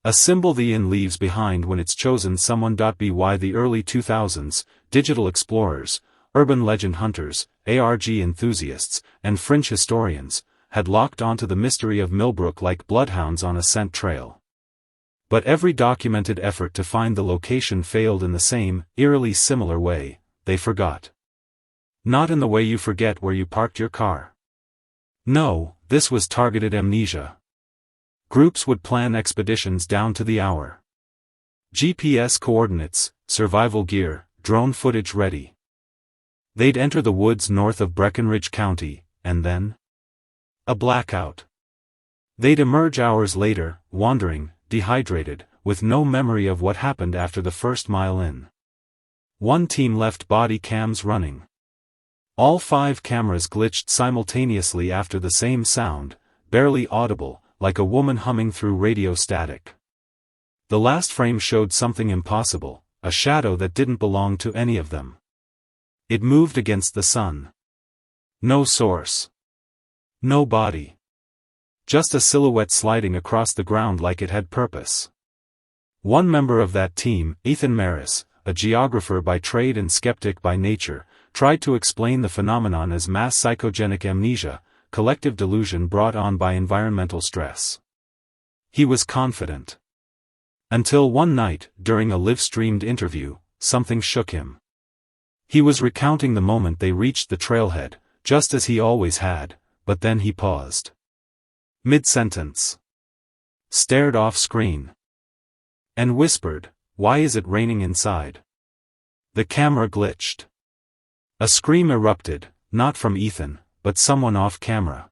A symbol the inn leaves behind when it's chosen someone. By the early 2000s, digital explorers, urban legend hunters, ARG enthusiasts, and fringe historians had locked onto the mystery of Millbrook like bloodhounds on a scent trail. But every documented effort to find the location failed in the same, eerily similar way. They forgot. Not in the way you forget where you parked your car. No, this was targeted amnesia. Groups would plan expeditions down to the hour. GPS coordinates, survival gear, drone footage ready. They'd enter the woods north of Breckenridge County, and then? A blackout. They'd emerge hours later, wandering, dehydrated, with no memory of what happened after the first mile in. One team left body cams running. All 5 cameras glitched simultaneously after the same sound, barely audible, like a woman humming through radio static. The last frame showed something impossible, a shadow that didn't belong to any of them. It moved against the sun. No source. No body. Just a silhouette sliding across the ground like it had purpose. One member of that team, Ethan Maris, a geographer by trade and skeptic by nature, tried to explain the phenomenon as mass psychogenic amnesia, collective delusion brought on by environmental stress. He was confident. Until one night, during a live-streamed interview, something shook him. He was recounting the moment they reached the trailhead, just as he always had, but then he paused. Mid-sentence. Stared off-screen. And whispered, "Why is it raining inside?" The camera glitched. A scream erupted, not from Ethan, but someone off-camera.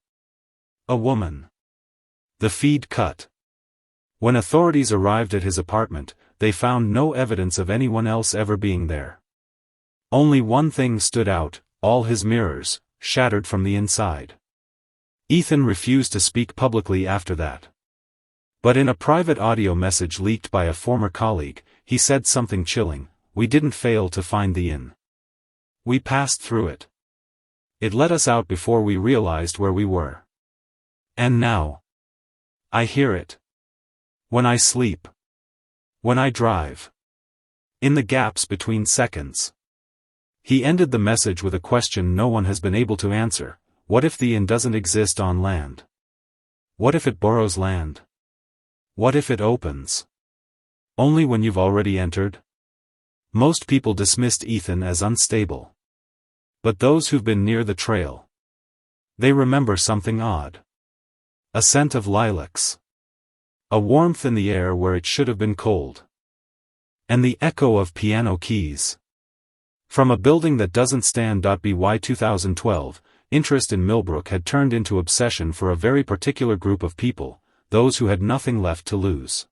A woman. The feed cut. When authorities arrived at his apartment, they found no evidence of anyone else ever being there. Only one thing stood out, all his mirrors, shattered from the inside. Ethan refused to speak publicly after that. But in a private audio message leaked by a former colleague, he said something chilling: "We didn't fail to find the inn. We passed through it. It let us out before we realized where we were. And now I hear it. When I sleep. When I drive. In the gaps between seconds." He ended the message with a question no one has been able to answer: what if the inn doesn't exist on land? What if it borrows land? What if it opens only when you've already entered? Most people dismissed Ethan as unstable. But those who've been near the trail, they remember something odd. A scent of lilacs. A warmth in the air where it should have been cold. And the echo of piano keys. From a building that doesn't stand. By 2012, interest in Millbrook had turned into obsession for a very particular group of people, those who had nothing left to lose.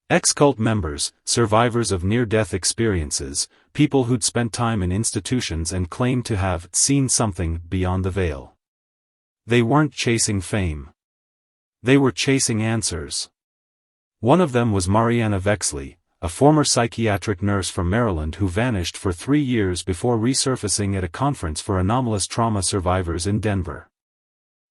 Ex-cult members, survivors of near-death experiences, people who'd spent time in institutions and claimed to have seen something beyond the veil. They weren't chasing fame. They were chasing answers. One of them was Mariana Vexley, a former psychiatric nurse from Maryland who vanished for 3 years before resurfacing at a conference for anomalous trauma survivors in Denver.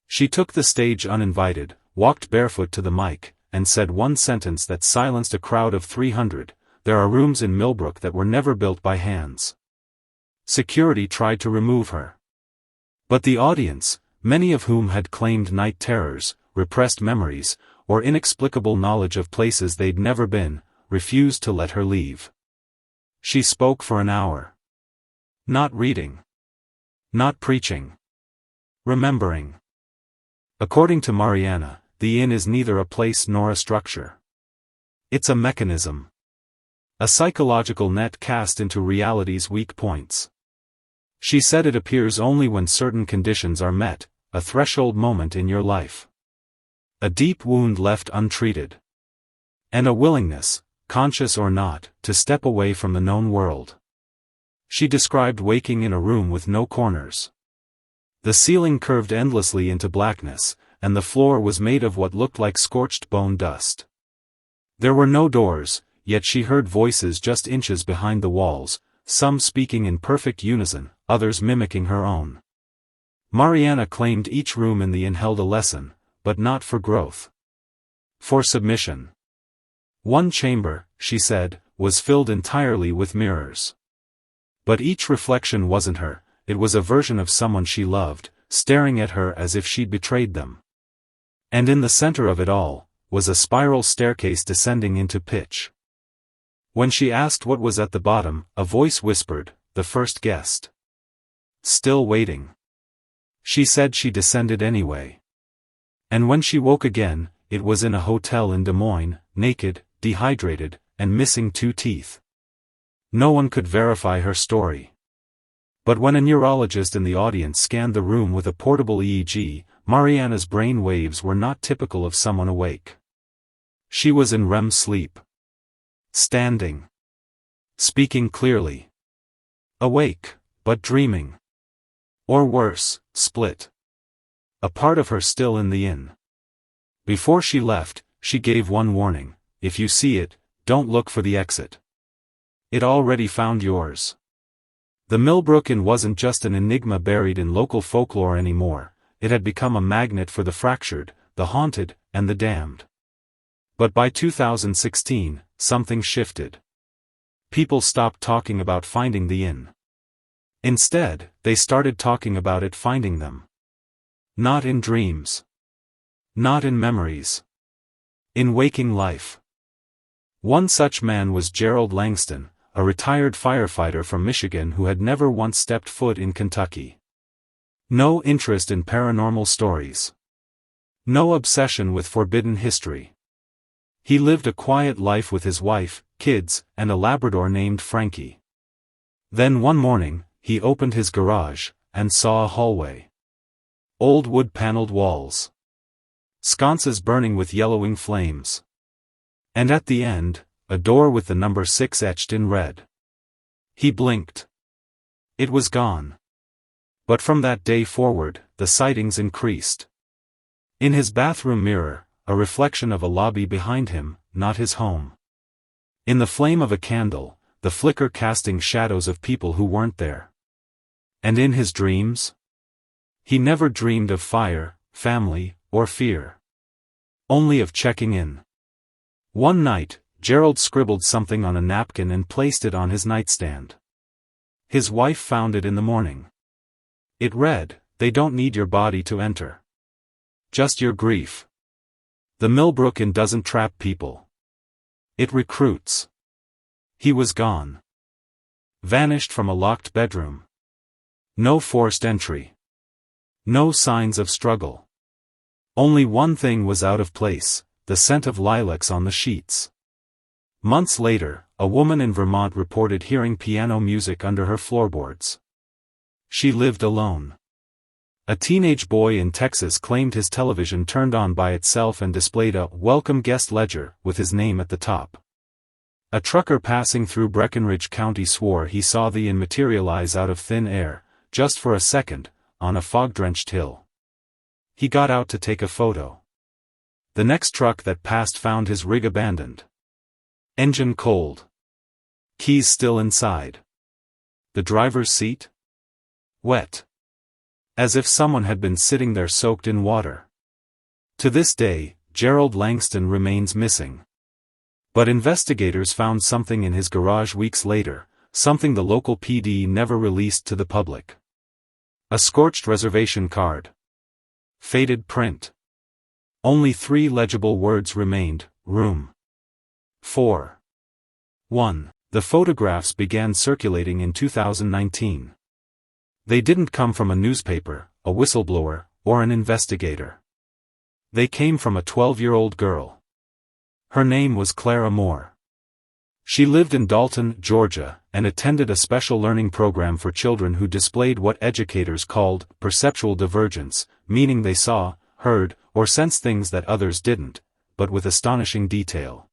She took the stage uninvited, walked barefoot to the mic, and said one sentence that silenced a crowd of 300, "There are rooms in Millbrook that were never built by hands." Security tried to remove her. But the audience, many of whom had claimed night terrors, repressed memories, or inexplicable knowledge of places they'd never been, refused to let her leave. She spoke for an hour. Not reading. Not preaching. Remembering. According to Mariana, the inn is neither a place nor a structure. It's a mechanism. A psychological net cast into reality's weak points. She said it appears only when certain conditions are met, a threshold moment in your life. A deep wound left untreated. And a willingness, conscious or not, to step away from the known world. She described waking in a room with no corners. The ceiling curved endlessly into blackness, and the floor was made of what looked like scorched bone dust. There were no doors, yet she heard voices just inches behind the walls, some speaking in perfect unison, others mimicking her own. Mariana claimed each room in the inn held a lesson, but not for growth. For submission. One chamber, she said, was filled entirely with mirrors. But each reflection wasn't her, it was a version of someone she loved, staring at her as if she'd betrayed them. And in the center of it all, was a spiral staircase descending into pitch. When she asked what was at the bottom, a voice whispered, "The first guest." still waiting. She said she descended anyway. And when she woke again, it was in a hotel in Des Moines, naked, dehydrated, and missing 2 teeth. No one could verify her story. But when a neurologist in the audience scanned the room with a portable EEG, Mariana's brain waves were not typical of someone awake. She was in REM sleep. Standing. Speaking clearly. Awake, but dreaming. Or worse, split. A part of her still in the inn. Before she left, she gave one warning: if you see it, don't look for the exit. It already found yours. The Millbrook Inn wasn't just an enigma buried in local folklore anymore, it had become a magnet for the fractured, the haunted, and the damned. But by 2016, something shifted. People stopped talking about finding the inn. Instead, they started talking about it finding them. Not in dreams. Not in memories. In waking life. One such man was Gerald Langston, a retired firefighter from Michigan who had never once stepped foot in Kentucky. No interest in paranormal stories. No obsession with forbidden history. He lived a quiet life with his wife, kids, and a Labrador named Frankie. Then one morning, he opened his garage, and saw a hallway. Old wood-paneled walls. Sconces burning with yellowing flames. And at the end, a door with the number 6 etched in red. He blinked. It was gone. But from that day forward, the sightings increased. In his bathroom mirror, a reflection of a lobby behind him, not his home. In the flame of a candle, the flicker casting shadows of people who weren't there. And in his dreams? He never dreamed of fire, family, or fear. Only of checking in. One night, Gerald scribbled something on a napkin and placed it on his nightstand. His wife found it in the morning. It read, "They don't need your body to enter. Just your grief. The Millbrook Inn doesn't trap people. It recruits." He was gone. Vanished from a locked bedroom. No forced entry. No signs of struggle. Only one thing was out of place: the scent of lilacs on the sheets. Months later, a woman in Vermont reported hearing piano music under her floorboards. She lived alone. A teenage boy in Texas claimed his television turned on by itself and displayed a "Welcome Guest" ledger with his name at the top. A trucker passing through Breckinridge County swore he saw the inn materialize out of thin air, just for a second, on a fog-drenched hill. He got out to take a photo. The next truck that passed found his rig abandoned. Engine cold. Keys still inside. The driver's seat? Wet. As if someone had been sitting there soaked in water. To this day, Gerald Langston remains missing. But investigators found something in his garage weeks later, something the local PD never released to the public. A scorched reservation card. Faded print. Only 3 legible words remained: room 4. 1. The photographs began circulating in 2019. They didn't come from a newspaper, a whistleblower, or an investigator. They came from a 12-year-old girl. Her name was Clara Moore. She lived in Dalton, Georgia, and attended a special learning program for children who displayed what educators called perceptual divergence, meaning they saw, heard, or sensed things that others didn't, but with astonishing detail.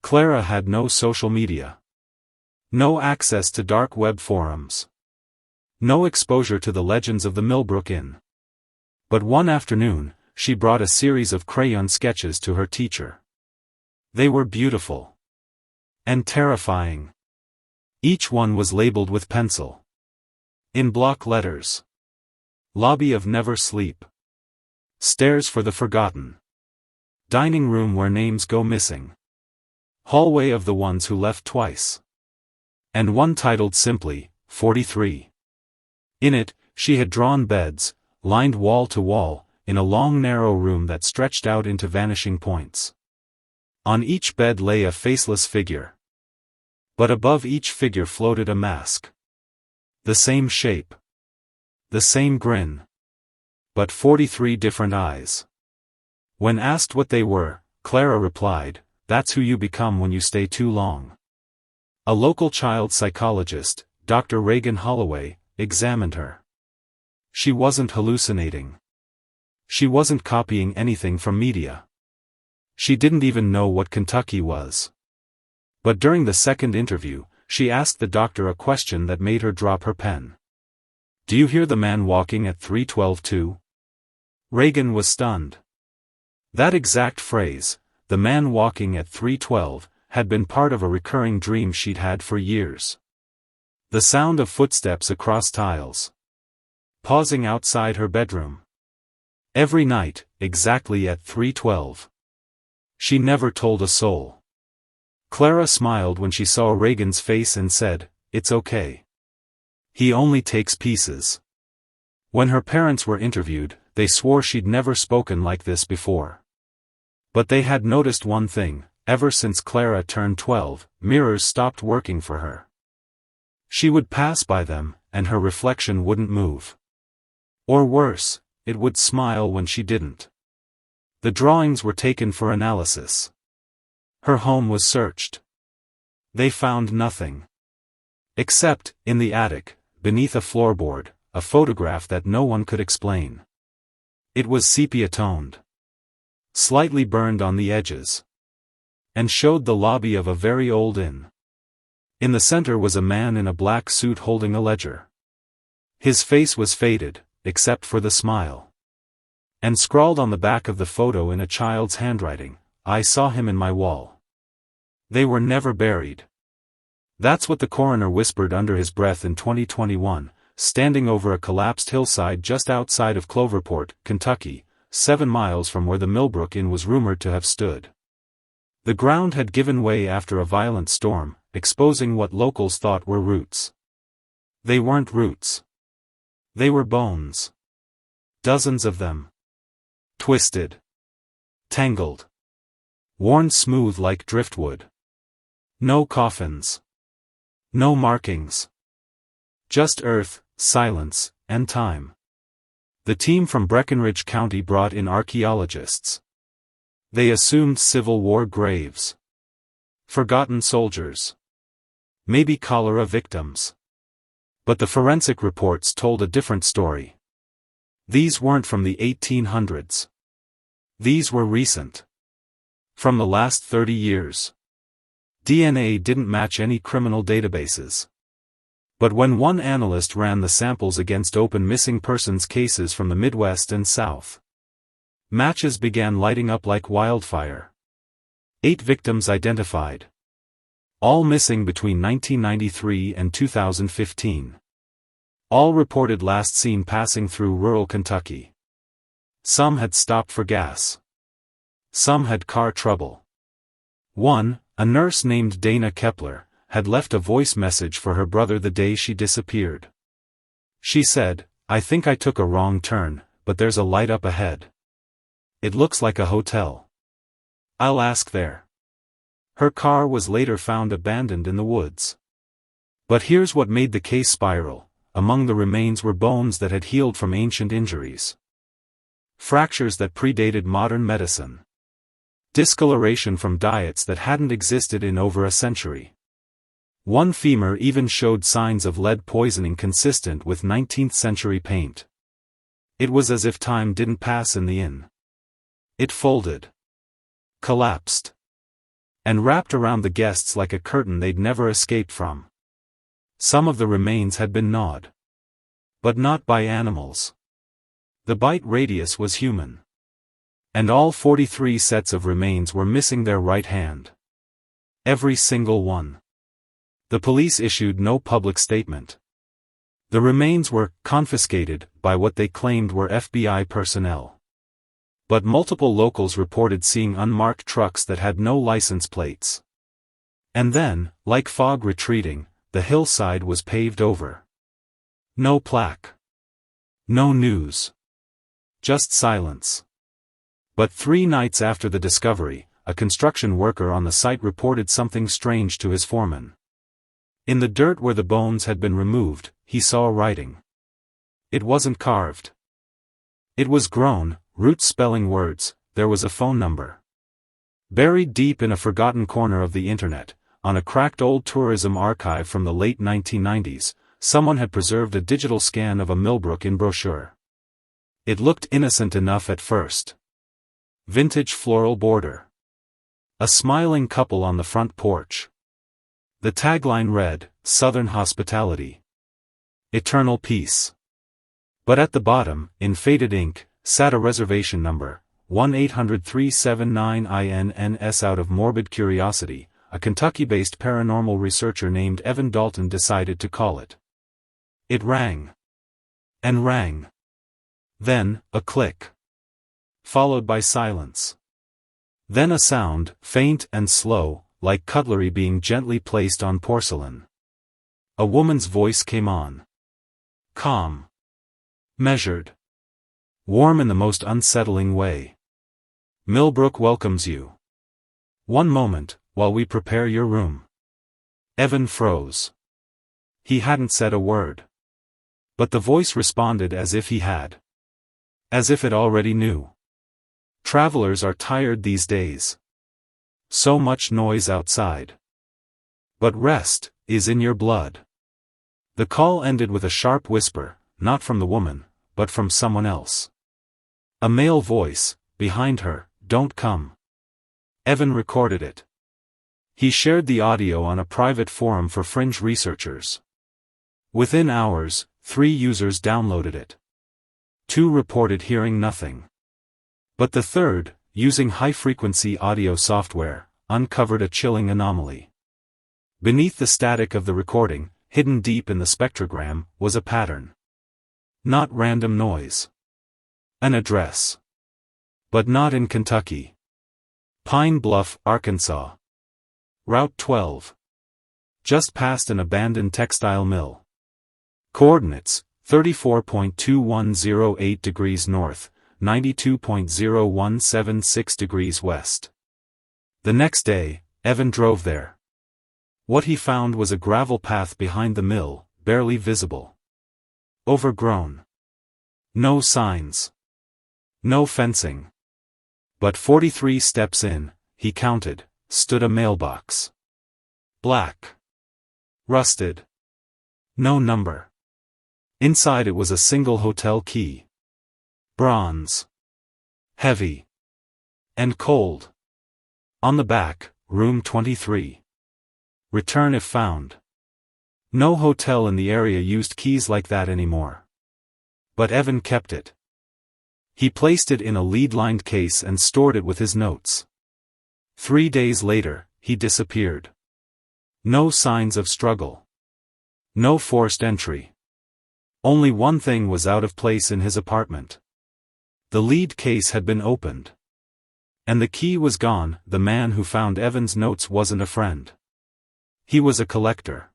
Clara had no social media. No access to dark web forums. No exposure to the legends of the Millbrook Inn. But one afternoon, she brought a series of crayon sketches to her teacher. They were beautiful. And terrifying. Each one was labeled with pencil. In block letters. Lobby of Never Sleep. Stairs for the Forgotten. Dining room where names go missing. Hallway of the Ones Who Left Twice. And one titled simply, 43. In it, she had drawn beds, lined wall to wall, in a long narrow room that stretched out into vanishing points. On each bed lay a faceless figure. But above each figure floated a mask. The same shape. The same grin. But 43 different eyes. When asked what they were, Clara replied, "That's who you become when you stay too long." A local child psychologist, Dr. Reagan Holloway, examined her. She wasn't hallucinating. She wasn't copying anything from media. She didn't even know what Kentucky was. But during the second interview, she asked the doctor a question that made her drop her pen. "Do you hear the man walking at 312 too?" Reagan was stunned. That exact phrase, "the man walking at 312, had been part of a recurring dream she'd had for years. The sound of footsteps across tiles. Pausing outside her bedroom. Every night, exactly at 312. She never told a soul. Clara smiled when she saw Reagan's face and said, "It's okay. He only takes pieces." When her parents were interviewed, they swore she'd never spoken like this before. But they had noticed one thing: ever since Clara turned 12, mirrors stopped working for her. She would pass by them, and her reflection wouldn't move. Or worse, it would smile when she didn't. The drawings were taken for analysis. Her home was searched. They found nothing. Except, in the attic, beneath a floorboard, a photograph that no one could explain. It was sepia-toned. Slightly burned on the edges. And showed the lobby of a very old inn. In the center was a man in a black suit holding a ledger. His face was faded, except for the smile. And scrawled on the back of the photo in a child's handwriting, "I saw him in my wall." They were never buried. That's what the coroner whispered under his breath in 2021, standing over a collapsed hillside just outside of Cloverport, Kentucky, 7 miles from where the Millbrook Inn was rumored to have stood. The ground had given way after a violent storm, exposing what locals thought were roots. They weren't roots. They were bones. Dozens of them. Twisted. Tangled. Worn smooth like driftwood. No coffins. No markings. Just earth, silence, and time. The team from Breckinridge County brought in archaeologists. They assumed Civil War graves. Forgotten soldiers. Maybe cholera victims. But the forensic reports told a different story. These weren't from the 1800s. These were recent. From the last 30 years. DNA didn't match any criminal databases. But when one analyst ran the samples against open missing persons cases from the Midwest and South, matches began lighting up like wildfire. 8 victims identified. All missing between 1993 and 2015. All reported last seen passing through rural Kentucky. Some had stopped for gas. Some had car trouble. One, a nurse named Dana Kepler, had left a voice message for her brother the day she disappeared. She said, "I think I took a wrong turn, but there's a light up ahead. It looks like a hotel. I'll ask there." Her car was later found abandoned in the woods. But here's what made the case spiral: among the remains were bones that had healed from ancient injuries. Fractures that predated modern medicine. Discoloration from diets that hadn't existed in over a century. One femur even showed signs of lead poisoning consistent with 19th century paint. It was as if time didn't pass in the inn. It folded. Collapsed. And wrapped around the guests like a curtain they'd never escaped from. Some of the remains had been gnawed. But not by animals. The bite radius was human. And all 43 sets of remains were missing their right hand. Every single one. The police issued no public statement. The remains were confiscated by what they claimed were FBI personnel. But multiple locals reported seeing unmarked trucks that had no license plates. And then, like fog retreating, the hillside was paved over. No plaque. No news. Just silence. But 3 nights after the discovery, a construction worker on the site reported something strange to his foreman. In the dirt where the bones had been removed, he saw writing. It wasn't carved. It was grown, roots spelling words. There was a phone number. Buried deep in a forgotten corner of the internet, on a cracked old tourism archive from the late 1990s, someone had preserved a digital scan of a Millbrook in brochure. It looked innocent enough at first. Vintage floral border. A smiling couple on the front porch. The tagline read, Southern Hospitality. Eternal Peace. But at the bottom, in faded ink, sat a reservation number, 1-800-379-INNS. Out of morbid curiosity, a Kentucky-based paranormal researcher named Evan Dalton decided to call it. It rang. And rang. Then, a click. Followed by silence. Then a sound, faint and slow, like cutlery being gently placed on porcelain. A woman's voice came on. Calm. Measured. Warm in the most unsettling way. Millbrook welcomes you. One moment, while we prepare your room. Evan froze. He hadn't said a word. But the voice responded as if he had. As if it already knew. Travelers are tired these days. So much noise outside. But rest is in your blood. The call ended with a sharp whisper, not from the woman, but from someone else. A male voice, behind her, "Don't come." Evan recorded it. He shared the audio on a private forum for fringe researchers. Within hours, 3 users downloaded it. 2 reported hearing nothing. But the third, using high-frequency audio software, uncovered a chilling anomaly. Beneath the static of the recording, hidden deep in the spectrogram, was a pattern. Not random noise. An address. But not in Kentucky. Pine Bluff, Arkansas. Route 12. Just past an abandoned textile mill. Coordinates, 34.2108 degrees north, 92.0176 degrees west. The next day, Evan drove there. What he found was a gravel path behind the mill, barely visible. Overgrown. No signs. No fencing. But 43 steps in, he counted, stood a mailbox. Black. Rusted. No number. Inside it was a single hotel key. Bronze. Heavy. And cold. On the back, room 23. Return if found. No hotel in the area used keys like that anymore. But Evan kept it. He placed it in a lead-lined case and stored it with his notes. 3 days later, he disappeared. No signs of struggle. No forced entry. Only one thing was out of place in his apartment. The lead case had been opened. And the key was gone. The man who found Evan's notes wasn't a friend. He was a collector.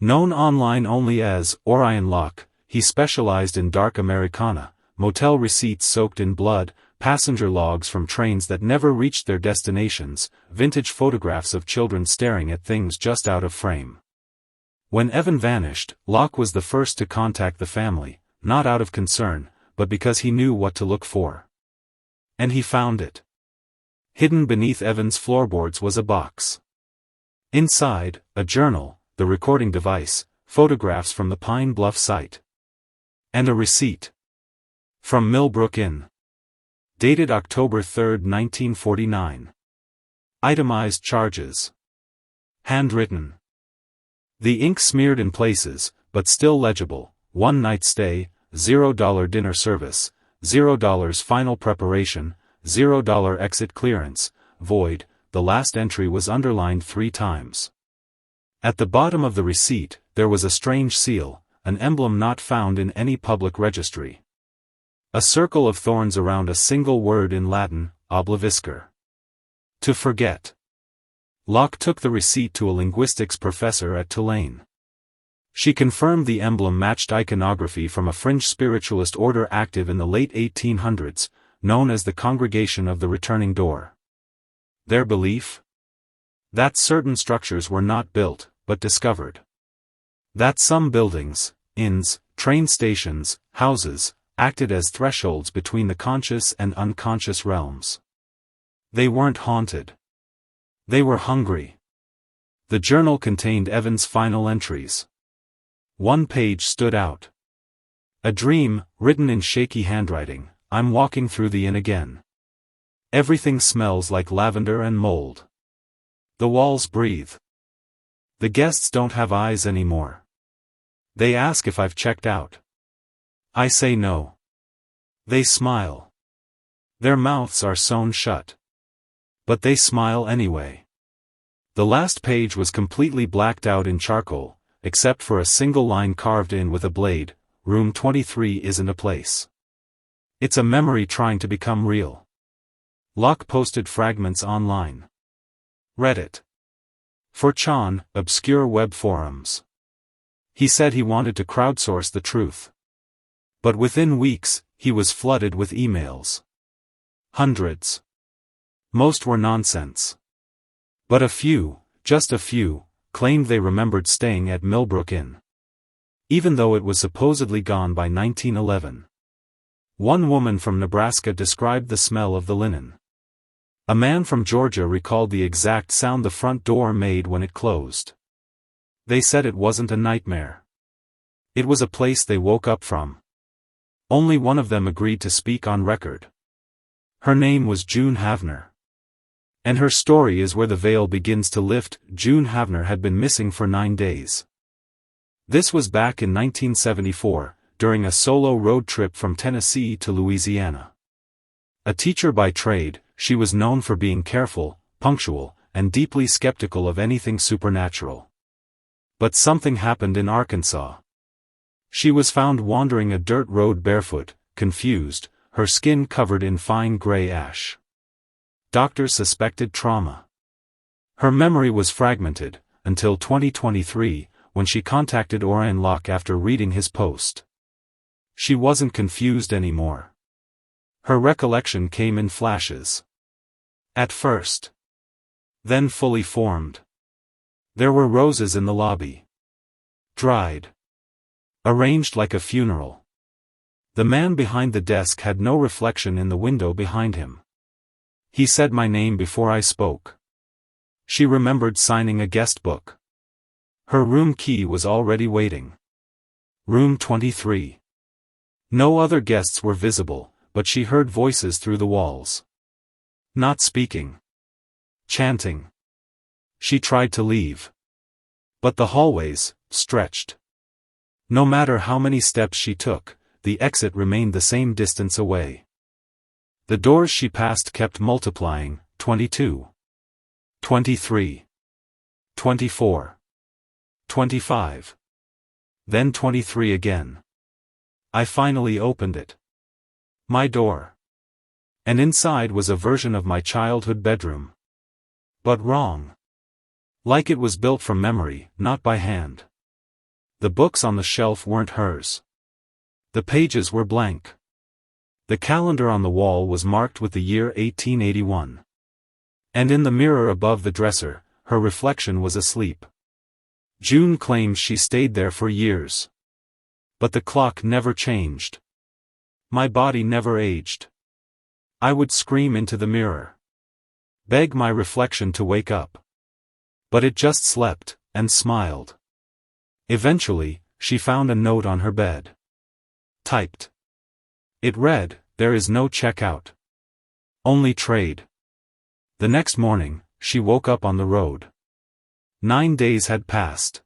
Known online only as Orion Locke, he specialized in dark Americana, motel receipts soaked in blood, passenger logs from trains that never reached their destinations, vintage photographs of children staring at things just out of frame. When Evan vanished, Locke was the first to contact the family, not out of concern, but because he knew what to look for. And he found it. Hidden beneath Evan's floorboards was a box. Inside, a journal, the recording device, photographs from the Pine Bluff site. And a receipt. From Millbrook Inn. Dated October 3, 1949. Itemized charges. Handwritten. The ink smeared in places, but still legible. 1 night stay, $0 dinner service, $0 final preparation, $0 exit clearance, void. The last entry was underlined 3 times. At the bottom of the receipt, there was a strange seal, an emblem not found in any public registry. A circle of thorns around a single word in Latin, obliviscar. To forget. Locke took the receipt to a linguistics professor at Tulane. She confirmed the emblem matched iconography from a fringe spiritualist order active in the late 1800s, known as the Congregation of the Returning Door. Their belief? That certain structures were not built, but discovered. That some buildings, inns, train stations, houses, acted as thresholds between the conscious and unconscious realms. They weren't haunted. They were hungry. The journal contained Evan's final entries. One page stood out. A dream, written in shaky handwriting. I'm walking through the inn again. Everything smells like lavender and mold. The walls breathe. The guests don't have eyes anymore. They ask if I've checked out. I say no. They smile. Their mouths are sewn shut. But they smile anyway. The last page was completely blacked out in charcoal, except for a single line carved in with a blade: Room 23 isn't a place. It's a memory trying to become real. Locke posted fragments online. Reddit. 4chan, obscure web forums. He said he wanted to crowdsource the truth. But within weeks, he was flooded with emails. Hundreds. Most were nonsense. But a few, just a few, claimed they remembered staying at Millbrook Inn. Even though it was supposedly gone by 1911. One woman from Nebraska described the smell of the linen. A man from Georgia recalled the exact sound the front door made when it closed. They said it wasn't a nightmare. It was a place they woke up from. Only one of them agreed to speak on record. Her name was June Havner. And her story is where the veil begins to lift. June Havner had been missing for 9 days. This was back in 1974, during a solo road trip from Tennessee to Louisiana. A teacher by trade, she was known for being careful, punctual, and deeply skeptical of anything supernatural. But something happened in Arkansas. She was found wandering a dirt road barefoot, confused, her skin covered in fine gray ash. Doctors suspected trauma. Her memory was fragmented, until 2023, when she contacted Orion Locke after reading his post. She wasn't confused anymore. Her recollection came in flashes. At first. Then fully formed. There were roses in the lobby. Dried. Arranged like a funeral. The man behind the desk had no reflection in the window behind him. He said my name before I spoke. She remembered signing a guest book. Her room key was already waiting. Room 23. No other guests were visible, but she heard voices through the walls. Not speaking. Chanting. She tried to leave. But the hallways stretched. No matter how many steps she took, the exit remained the same distance away. The doors she passed kept multiplying: 22. 23. 24. 25. Then 23 again. I finally opened it. My door. And inside was a version of my childhood bedroom. But wrong. Like it was built from memory, not by hand. The books on the shelf weren't hers. The pages were blank. The calendar on the wall was marked with the year 1881. And in the mirror above the dresser, her reflection was asleep. June claims she stayed there for years. But the clock never changed. My body never aged. I would scream into the mirror. Beg my reflection to wake up. But it just slept, and smiled. Eventually, she found a note on her bed. Typed. It read, "There is no checkout. Only trade." The next morning, she woke up on the road. 9 days had passed.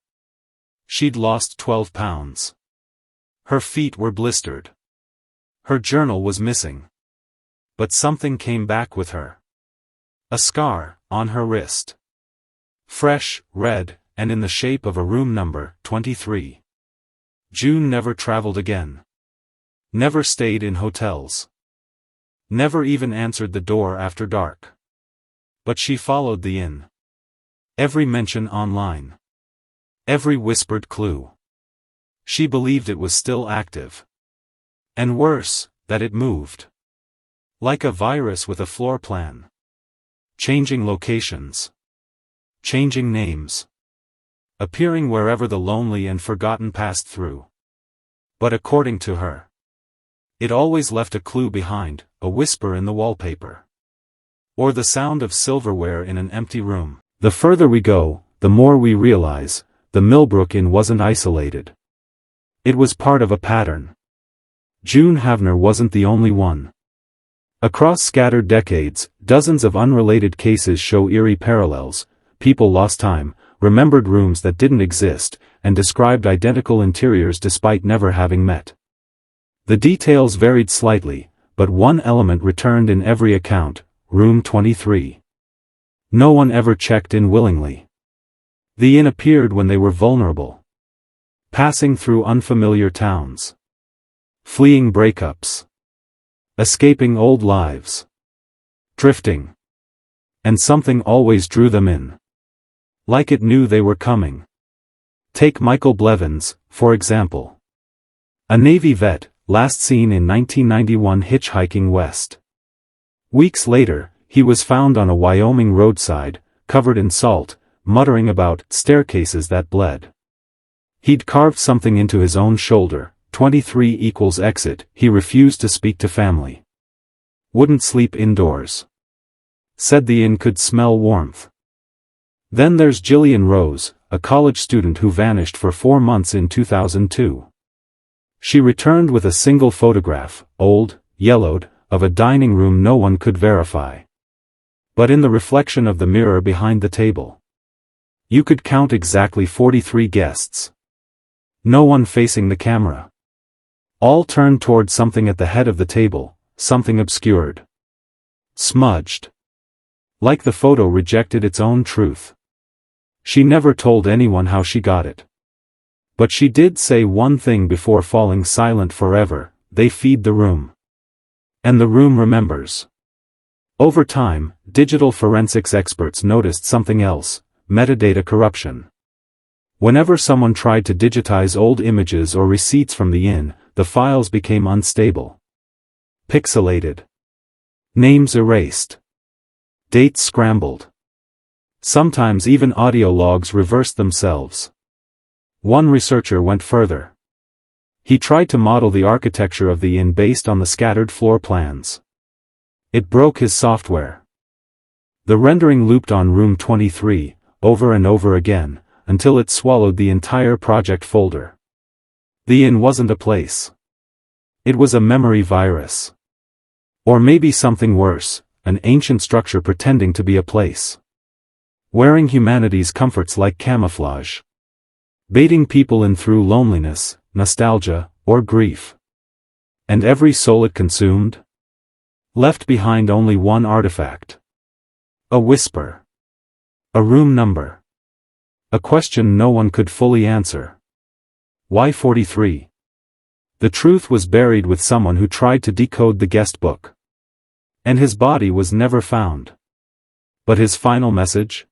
She'd lost 12 pounds. Her feet were blistered. Her journal was missing. But something came back with her. A scar, on her wrist. Fresh, red, and in the shape of a room number, 23. June never traveled again. Never stayed in hotels. Never even answered the door after dark. But she followed the inn. Every mention online. Every whispered clue. She believed it was still active. And worse, that it moved. Like a virus with a floor plan. Changing locations. Changing names. Appearing wherever the lonely and forgotten passed through. But according to her, it always left a clue behind, a whisper in the wallpaper, or the sound of silverware in an empty room. The further we go, the more we realize, the Millbrook Inn wasn't isolated. It was part of a pattern. June Havner wasn't the only one. Across scattered decades, dozens of unrelated cases show eerie parallels. People lost time, remembered rooms that didn't exist, and described identical interiors despite never having met. The details varied slightly, but one element returned in every account: room 23. No one ever checked in willingly. The inn appeared when they were vulnerable, passing through unfamiliar towns, fleeing breakups, escaping old lives, drifting. And something always drew them in. Like it knew they were coming. Take Michael Blevins, for example. A Navy vet, last seen in 1991 hitchhiking west. Weeks later, he was found on a Wyoming roadside, covered in salt, muttering about staircases that bled. He'd carved something into his own shoulder, 23 equals exit. He refused to speak to family. Wouldn't sleep indoors. Said the inn could smell warmth. Then there's Jillian Rose, a college student who vanished for 4 months in 2002. She returned with a single photograph, old, yellowed, of a dining room no one could verify. But in the reflection of the mirror behind the table, you could count exactly 43 guests. No one facing the camera. All turned toward something at the head of the table, something obscured. Smudged. Like the photo rejected its own truth. She never told anyone how she got it. But she did say one thing before falling silent forever: they feed the room. And the room remembers. Over time, digital forensics experts noticed something else: metadata corruption. Whenever someone tried to digitize old images or receipts from the inn, the files became unstable. Pixelated. Names erased. Dates scrambled. Sometimes even audio logs reversed themselves. One researcher went further. He tried to model the architecture of the inn based on the scattered floor plans. It broke his software. The rendering looped on room 23, over and over again, until it swallowed the entire project folder. The inn wasn't a place. It was a memory virus. Or maybe something worse, an ancient structure pretending to be a place. Wearing humanity's comforts like camouflage. Baiting people in through loneliness, nostalgia, or grief. And every soul it consumed left behind only one artifact. A whisper. A room number. A question no one could fully answer. Why 43? The truth was buried with someone who tried to decode the guest book. And his body was never found. But his final message?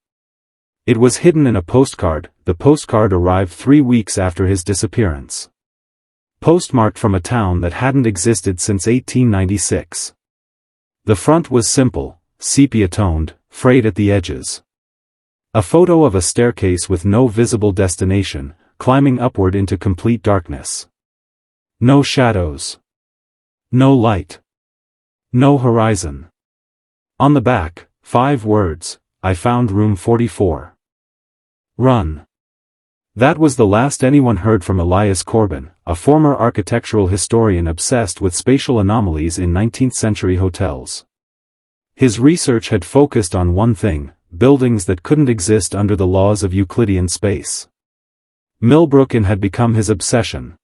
It was hidden in a postcard. The postcard arrived 3 weeks after his disappearance. Postmarked from a town that hadn't existed since 1896. The front was simple, sepia-toned, frayed at the edges. A photo of a staircase with no visible destination, climbing upward into complete darkness. No shadows. No light. No horizon. On the back, 5 words: I found room 44. Run. That was the last anyone heard from Elias Corbin, a former architectural historian obsessed with spatial anomalies in 19th-century hotels. His research had focused on one thing: buildings that couldn't exist under the laws of Euclidean space. Millbrook Inn had become his obsession.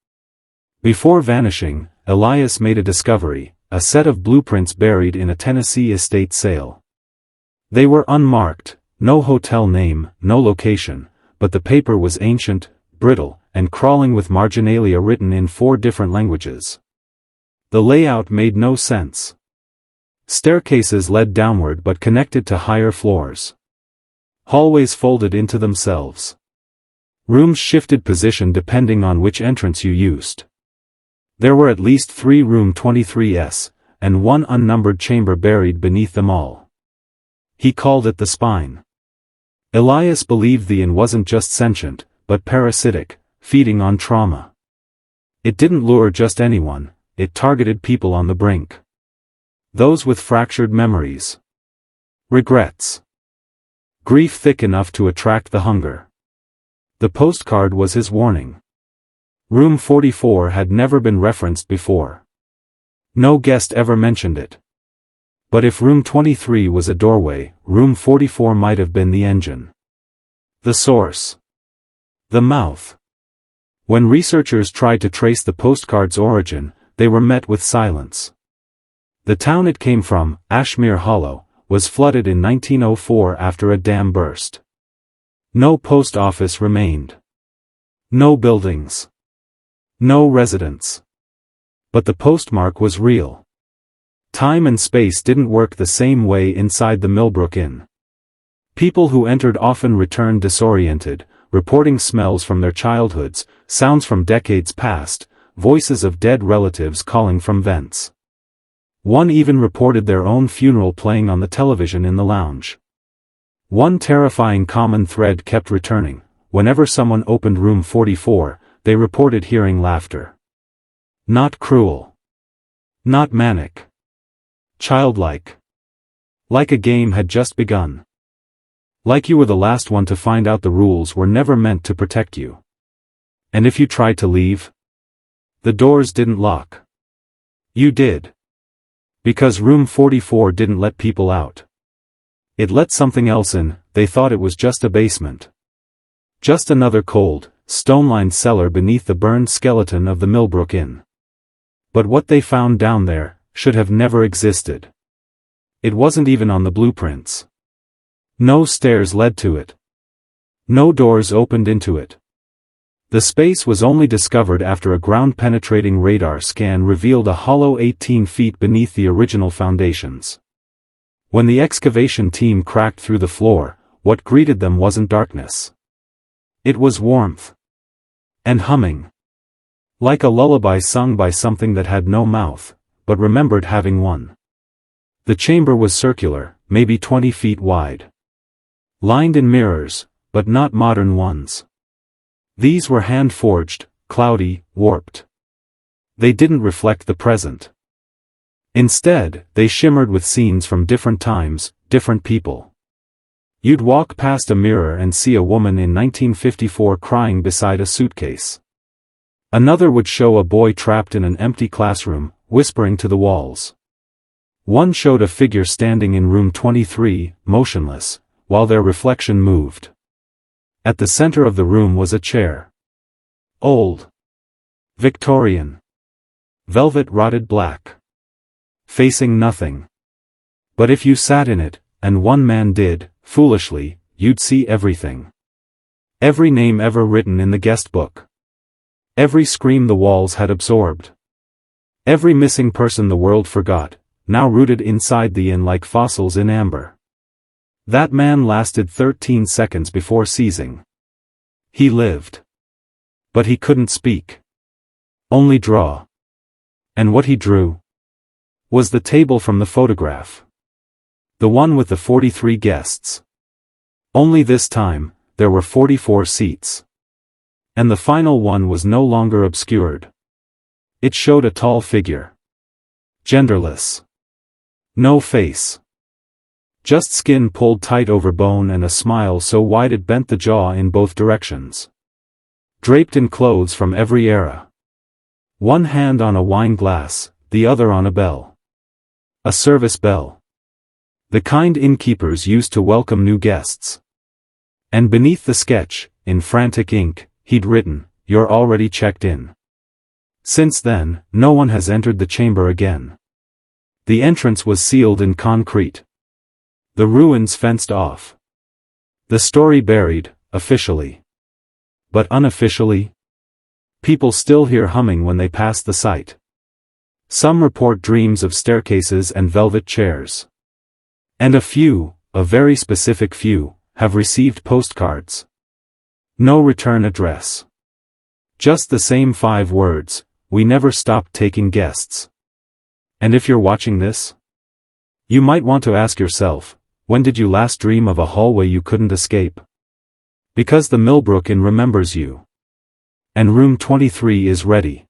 Before vanishing, Elias made a discovery: a set of blueprints buried in a Tennessee estate sale. They were unmarked, no hotel name, no location, but the paper was ancient, brittle, and crawling with marginalia written in 4 different languages. The layout made no sense. Staircases led downward but connected to higher floors. Hallways folded into themselves. Rooms shifted position depending on which entrance you used. There were at least 3 room 23s, and 1 unnumbered chamber buried beneath them all. He called it the spine. Elias believed the inn wasn't just sentient, but parasitic, feeding on trauma. It didn't lure just anyone, it targeted people on the brink. Those with fractured memories. Regrets. Grief thick enough to attract the hunger. The postcard was his warning. Room 44 had never been referenced before. No guest ever mentioned it. But if room 23 was a doorway, room 44 might have been the engine. The source. The mouth. When researchers tried to trace the postcard's origin, they were met with silence. The town it came from, Ashmere Hollow, was flooded in 1904 after a dam burst. No post office remained. No buildings. No residents. But the postmark was real. Time and space didn't work the same way inside the Millbrook Inn. People who entered often returned disoriented, reporting smells from their childhoods, sounds from decades past, voices of dead relatives calling from vents. One even reported their own funeral playing on the television in the lounge. One terrifying common thread kept returning. Whenever someone opened room 44, they reported hearing laughter. Not cruel. Not manic. Childlike. Like a game had just begun. Like you were the last one to find out the rules were never meant to protect you. And if you tried to leave, the doors didn't lock. You did. Because room 44 didn't let people out. It let something else in. They thought it was just a basement. Just another cold, stone-lined cellar beneath the burned skeleton of the Millbrook Inn. But what they found down there should have never existed. It wasn't even on the blueprints. No stairs led to it. No doors opened into it. The space was only discovered after a ground-penetrating radar scan revealed a hollow 18 feet beneath the original foundations. When the excavation team cracked through the floor, what greeted them wasn't darkness. It was warmth. And humming. Like a lullaby sung by something that had no mouth, but remembered having one. The chamber was circular, maybe 20 feet wide. Lined in mirrors, but not modern ones. These were hand-forged, cloudy, warped. They didn't reflect the present. Instead, they shimmered with scenes from different times, different people. You'd walk past a mirror and see a woman in 1954 crying beside a suitcase. Another would show a boy trapped in an empty classroom, whispering to the walls. One showed a figure standing in room 23, motionless, while their reflection moved. At the center of the room was a chair. Old. Victorian. Velvet rotted black. Facing nothing. But if you sat in it, and one man did, foolishly, you'd see everything. Every name ever written in the guest book. Every scream the walls had absorbed. Every missing person the world forgot, now rooted inside the inn like fossils in amber. That man lasted 13 seconds before seizing. He lived. But he couldn't speak. Only draw. And what he drew was the table from the photograph. The one with the 43 guests. Only this time, there were 44 seats. And the final one was no longer obscured. It showed a tall figure. Genderless. No face. Just skin pulled tight over bone and a smile so wide it bent the jaw in both directions. Draped in clothes from every era. One hand on a wine glass, the other on a bell. A service bell. The kind innkeepers used to welcome new guests. And beneath the sketch, in frantic ink, he'd written, "You're already checked in." Since then, no one has entered the chamber again. The entrance was sealed in concrete. The ruins fenced off. The story buried, officially. But unofficially? People still hear humming when they pass the site. Some report dreams of staircases and velvet chairs. And a few, a very specific few, have received postcards. No return address. Just the same 5 words, "We never stopped taking guests." And if you're watching this, you might want to ask yourself, when did you last dream of a hallway you couldn't escape? Because the Millbrook Inn remembers you. And room 23 is ready.